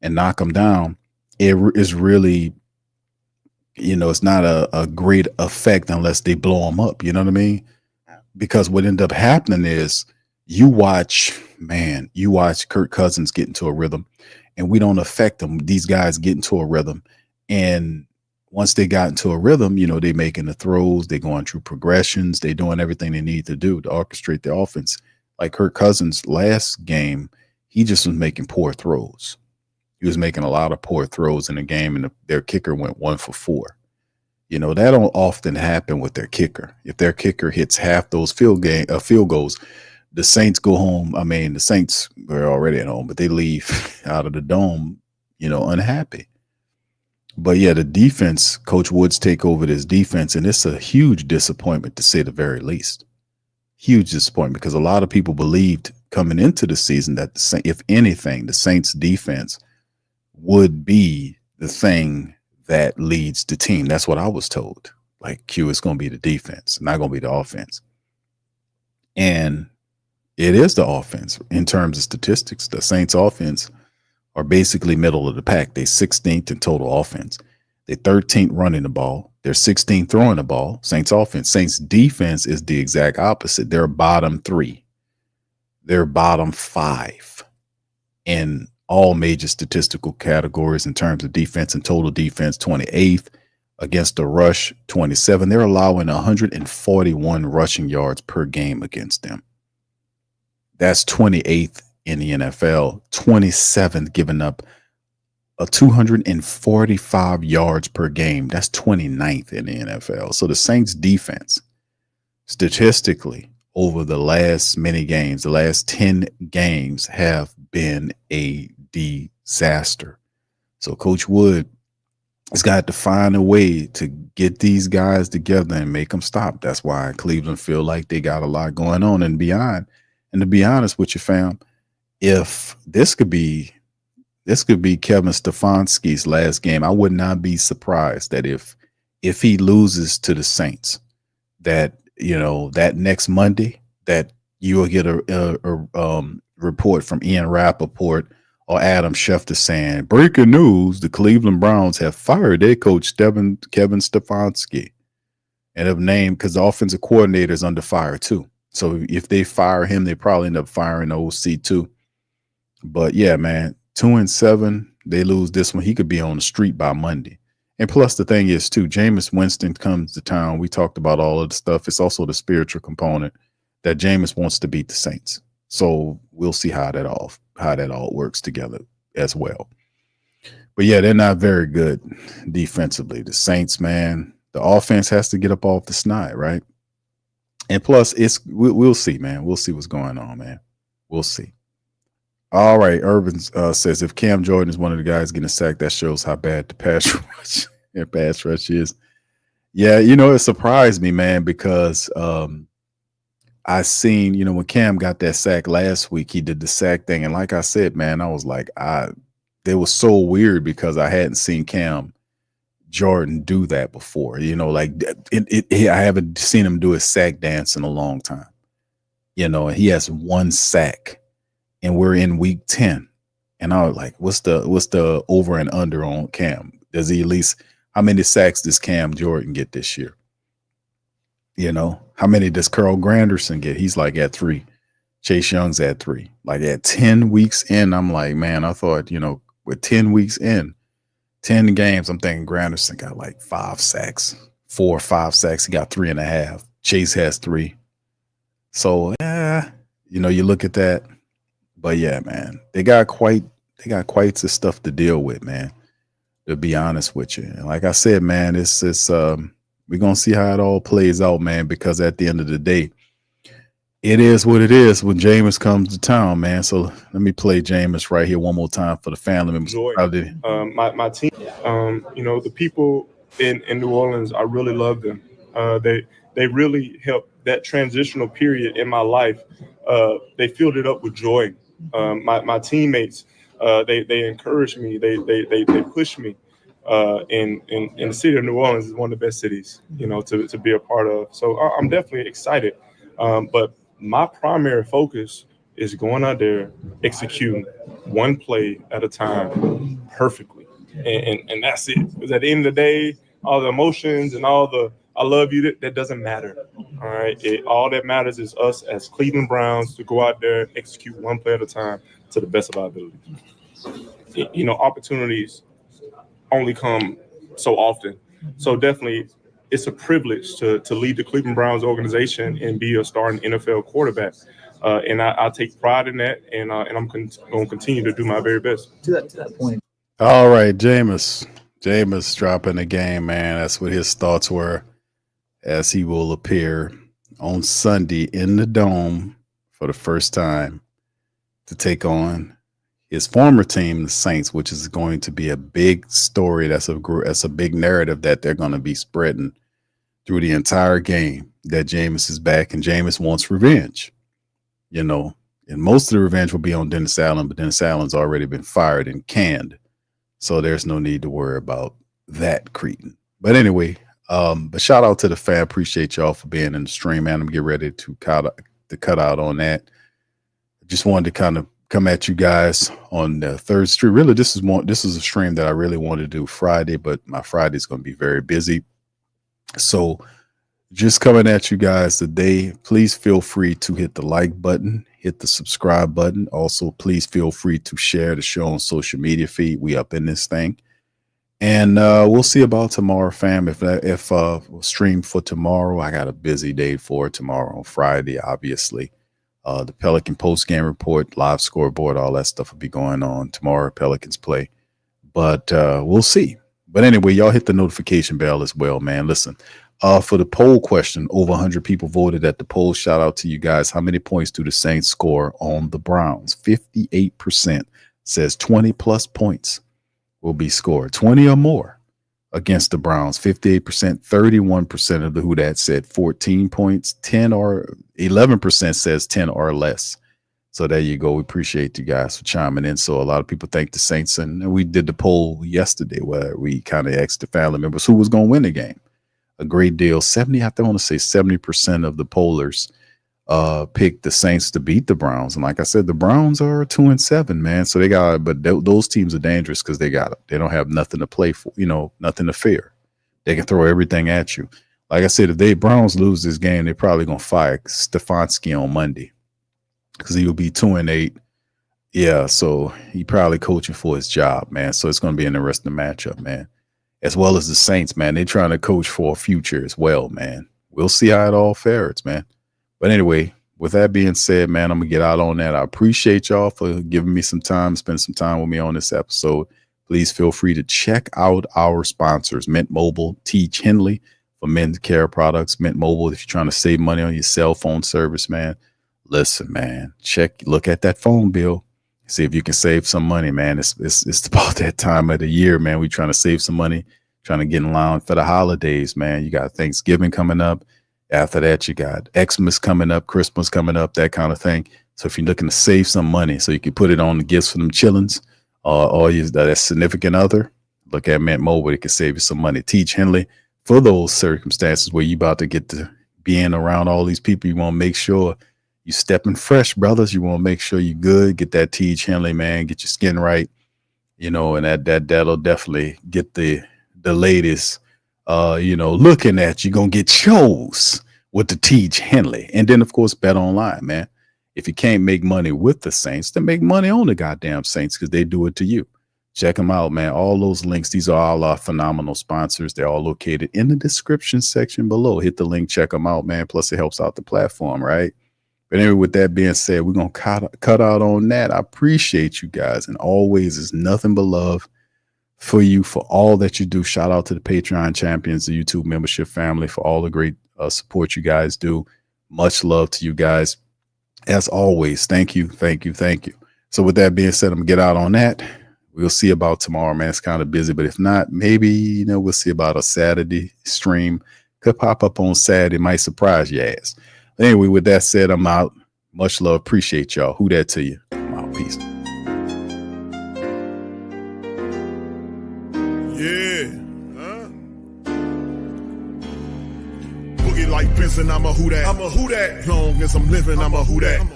and knock them down, it is really, it's not a great effect unless they blow them up. You know what I mean? Because what ended up happening is you watch Kirk Cousins get into a rhythm, and we don't affect them. These guys get into a rhythm, and once they got into a rhythm, they making the throws, they going through progressions, they doing everything they need to do to orchestrate the offense. Like Kirk Cousins last game, he just was making poor throws. He was making a lot of poor throws in the game, and their kicker went 1 for 4. That don't often happen with their kicker. If their kicker hits half those field goals, the Saints go home. The Saints were already at home, but they leave out of the dome, unhappy. But yeah, the defense, Coach Woods take over this defense, and it's a huge disappointment, to say the very least. Huge disappointment, because a lot of people believed coming into the season that if anything, the Saints defense would be the thing that leads the team. That's what I was told. Like, Q, it's going to be the defense, not going to be the offense. And it is the offense in terms of statistics. The Saints offense are basically middle of the pack. They're 16th in total offense. They're 13th running the ball. They're 16th throwing the ball. Saints offense. Saints defense is the exact opposite. They're bottom 3. They're bottom 5 in all major statistical categories in terms of defense and total defense. 28th against the rush, 27. They're allowing 141 rushing yards per game against them. That's 28th in the NFL, 27th giving up a 245 yards per game. That's 29th in the NFL. So the Saints defense, statistically, over the last many games, the last 10 games have been a disaster. So Coach Wood has got to find a way to get these guys together and make them stop. That's why Cleveland feel like they got a lot going on and beyond. And to be honest with you, fam, if this could be Kevin Stefanski's last game, I would not be surprised that if he loses to the Saints, that that next Monday that you will get a report from Ian Rappaport or Adam Schefter saying, breaking news, the Cleveland Browns have fired their coach Kevin Stefanski and have named, because the offensive coordinator is under fire too. So if they fire him, they probably end up firing the OC too. But yeah, man, 2-7, they lose this one. He could be on the street by Monday. And plus the thing is too, Jameis Winston comes to town. We talked about all of the stuff. It's also the spiritual component that Jameis wants to beat the Saints. So we'll see how that all works together as well. But yeah, they're not very good defensively. The Saints, man, the offense has to get up off the snide, right? And plus, we'll see, man. We'll see what's going on, man. We'll see. All right, Urban says if Cam Jordan is one of the guys getting sacked, that shows how bad the pass rush is. Yeah, it surprised me, man, because I seen, when Cam got that sack last week, he did the sack thing, and like I said, man, I was like, it was so weird because I hadn't seen Cam Jordan do that before. I haven't seen him do a sack dance in a long time. And he has one sack. And we're in week 10. And I was like, what's the over and under on Cam? Does he at least, how many sacks does Cam Jordan get this year? How many does Carl Granderson get? He's like at 3. Chase Young's at 3. Like at 10 weeks in, I'm like, man, I thought, with 10 weeks in, 10 games, I'm thinking Granderson got like 5 sacks, 4 or 5 sacks. He got 3.5. Chase has 3. So, you look at that. But yeah, man, they got quite the stuff to deal with, man, to be honest with you. And like I said, man, we're going to see how it all plays out, man, because at the end of the day, it is what it is when Jameis comes to town, man. So let me play Jameis right here one more time for the family members. My team, the people in New Orleans, I really love them. They really helped that transitional period in my life. They filled it up with joy. My teammates, they encourage me. They push me. And the city of New Orleans is one of the best cities, to be a part of. So I'm definitely excited. But my primary focus is going out there, executing one play at a time perfectly. And that's it. Because at the end of the day, all the emotions and all the I love you, that doesn't matter. All right. All that matters is us as Cleveland Browns to go out there, execute one play at a time to the best of our ability. Opportunities only come so often. So definitely it's a privilege to lead the Cleveland Browns organization and be a starting NFL quarterback. And I take pride in that, and I'm going to continue to do my very best. To that point. All right, Jameis dropping the game, man. That's what his thoughts were, as he will appear on Sunday in the Dome for the first time to take on his former team, the Saints, which is going to be a big story. That's a big narrative that they're going to be spreading through the entire game, that Jameis is back and Jameis wants revenge, and most of the revenge will be on Dennis Allen, but Dennis Allen's already been fired and canned. So there's no need to worry about that, Cretan. But anyway, but shout out to the fan. Appreciate y'all for being in the stream, man. I'm getting ready to cut out on that. Just wanted to kind of come at you guys on the third stream. Really, this is a stream that I really wanted to do Friday, but my Friday is going to be very busy. So just coming at you guys today. Please feel free to hit the like button, hit the subscribe button. Also, please feel free to share the show on social media feed. We up in this thing. And we'll see about tomorrow, fam. If we'll stream for tomorrow, I got a busy day for tomorrow on Friday, obviously. The Pelican post-game report, live scoreboard, all that stuff will be going on tomorrow. Pelicans play. But we'll see. But anyway, y'all hit the notification bell as well, man. Listen, for the poll question, over 100 people voted at the poll. Shout out to you guys. How many points do the Saints score on the Browns? 58% says 20+ points will be scored, 20 or more against the Browns. 58%, 31% of the who that said 14 points, 10 or 11% says 10 or less. So there you go. We appreciate you guys for chiming in. So a lot of people thank the Saints, and we did the poll yesterday where we kind of asked the family members who was going to win the game. A great deal. 70% of the pollers picked the Saints to beat the Browns. And like I said, the Browns are 2-7, man. So they got, but those teams are dangerous because they don't have nothing to play for, nothing to fear. They can throw everything at you. Like I said, if they Browns lose this game, they're probably going to fire Stefanski on Monday because he will be 2-8. Yeah, so he probably coaching for his job, man. So it's going to be an interesting matchup, man. As well as the Saints, man. They're trying to coach for a future as well, man. We'll see how it all fares, man. But anyway, with that being said, man, I'm going to get out on that. I appreciate y'all for giving me some time, spend some time with me on this episode. Please feel free to check out our sponsors, Mint Mobile, Teach Henley for men's care products. Mint Mobile, if you're trying to save money on your cell phone service, man. Listen, man, look at that phone bill. See if you can save some money, man. It's about that time of the year, man. We're trying to save some money, trying to get in line for the holidays, man. You got Thanksgiving coming up. After that, you got Xmas coming up, Christmas coming up, that kind of thing. So if you're looking to save some money so you can put it on the gifts for them chillins or that significant other, look at Mint Mobile. It can save you some money. Teach Henley for those circumstances where you about to get to being around all these people. You want to make sure you stepping fresh, brothers. You want to make sure you're good. Get that Teach Henley, man. Get your skin right, and that'll definitely get the latest. Looking at you, gonna get chose with the Teach Henley. And then, of course, bet online, man. If you can't make money with the Saints, then make money on the goddamn Saints because they do it to you. Check them out, man. All those links, these are all our phenomenal sponsors. They're all located in the description section below. Hit the link, check them out, man. Plus, it helps out the platform, right? But anyway, with that being said, we're going to cut out on that. I appreciate you guys. And always is nothing but love for you, for all that you do. Shout out to the Patreon champions, the YouTube membership family, for all the great support you guys do. Much love to you guys. As always, thank you. So with that being said, I'm going to get out on that. We'll see about tomorrow, man. It's kind of busy, but if not, maybe, we'll see about a Saturday stream. Could pop up on Saturday. Might surprise your ass. Anyway, with that said, I'm out. Much love. Appreciate y'all. Who that to you? I'm out. Peace. Yeah. Boogie like Benson, I'm a who that. I'm a who that. Long as I'm living, I'm a who that.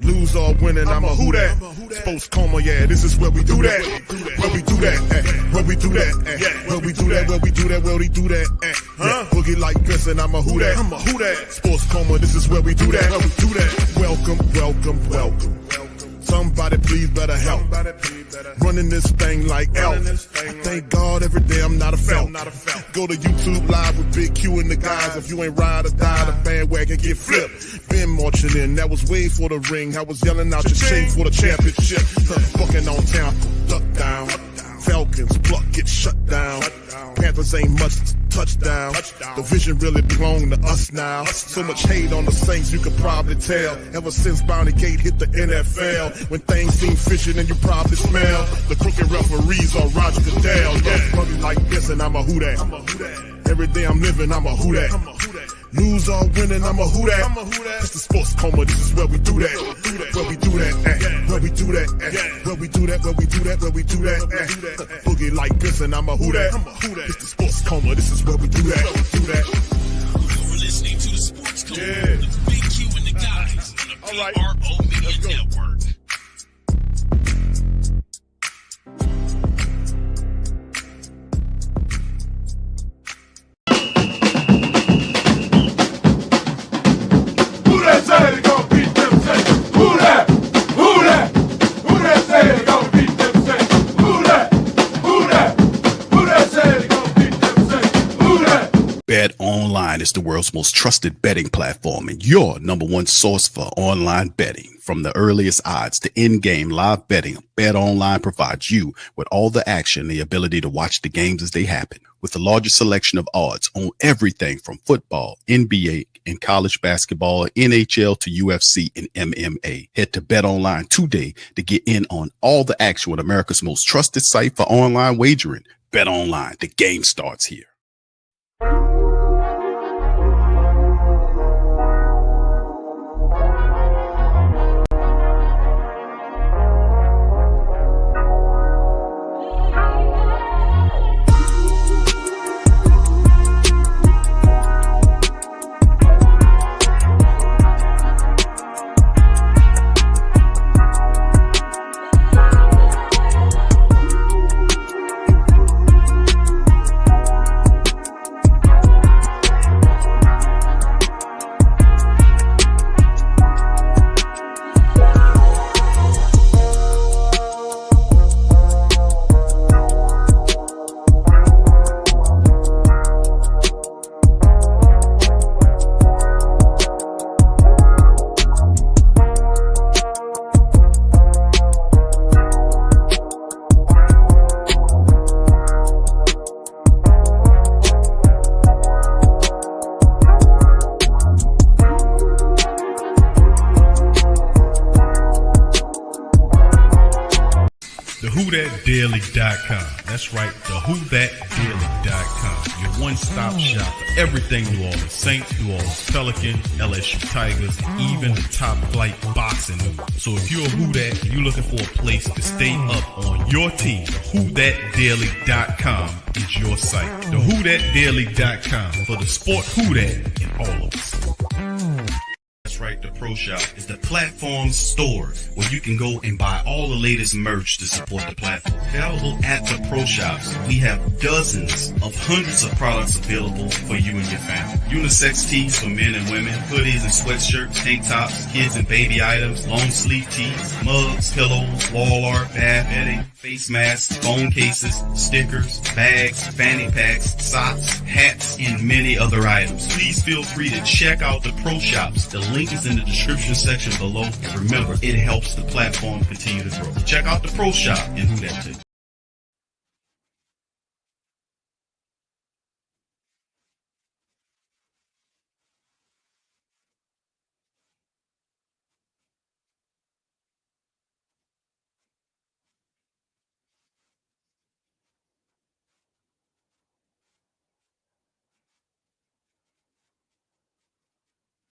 Lose or winning, I'm a who that. Sports Coma, yeah, this is where we do that. Where we do that, where we do that, where we do that, where we do that, where we do that. Boogie like Benson, I'm a who that. I'm a who that. Sports Coma, this is where we do that. Where we do that. Welcome. Somebody please better help. Running this thing like Elf. Thank God every day I'm not a felt. Go to YouTube Live with Big Q and the guys. If you ain't ride or die, the bandwagon get flipped. Been marching in, that was way for the ring. I was yelling out your shame for the championship. Bucking on town, duck down. Falcons, pluck, get shut down. Panthers ain't much touchdown. The vision really belong to us now. So much hate on the Saints, you could probably tell. Ever since Bounty Gate hit the NFL, when things seem fishy and you probably smell the crooked referees on Roger Goodell. Yeah, probably like this and I'm a who that. Every day I'm living, I'm a who that. Lose or winning, I'm a who that. It's the Sports Coma, this is where we do that. Where we do that, where we do that, where we do that, where we do that, where we do that. Boogie like this and I'm a who that. It's the Sports Coma, this is where we do that. You're listening to the Sports Coma with Big Q and the guys on the PRO Media Network. BetOnline is the world's most trusted betting platform and your number one source for online betting. From the earliest odds to in-game live betting, BetOnline provides you with all the action and the ability to watch the games as they happen. With the largest selection of odds on everything from football, NBA, and college basketball, NHL to UFC and MMA. Head to BetOnline today to get in on all the action with America's most trusted site for online wagering. BetOnline, the game starts here. WhoThatDaily.com. That's right, WhoThatDaily.com. Your one-stop shop for everything New Orleans Saints, New Orleans Pelicans, LSU Tigers, and even the top flight boxing news. So if you're a Who That and you're looking for a place to stay up on your team, WhoThatDaily.com is your site. The WhoThatDaily.com for the sport Who That in all of us. That's right, the Pro Shop is the platform store where you can go and buy all the latest merch to support the platform. Available at the Pro Shops, we have dozens of hundreds of products available for you and your family. Unisex tees for men and women, hoodies and sweatshirts, tank tops, kids and baby items, long sleeve tees, mugs, pillows, wall art, bath bedding, face masks, phone cases, stickers, bags, fanny packs, socks, hats, and many other items. Please feel free to check out the Pro Shops. The link is in the description section below. And remember, it helps the platform continue to grow. Check out the Pro Shop and Who That too.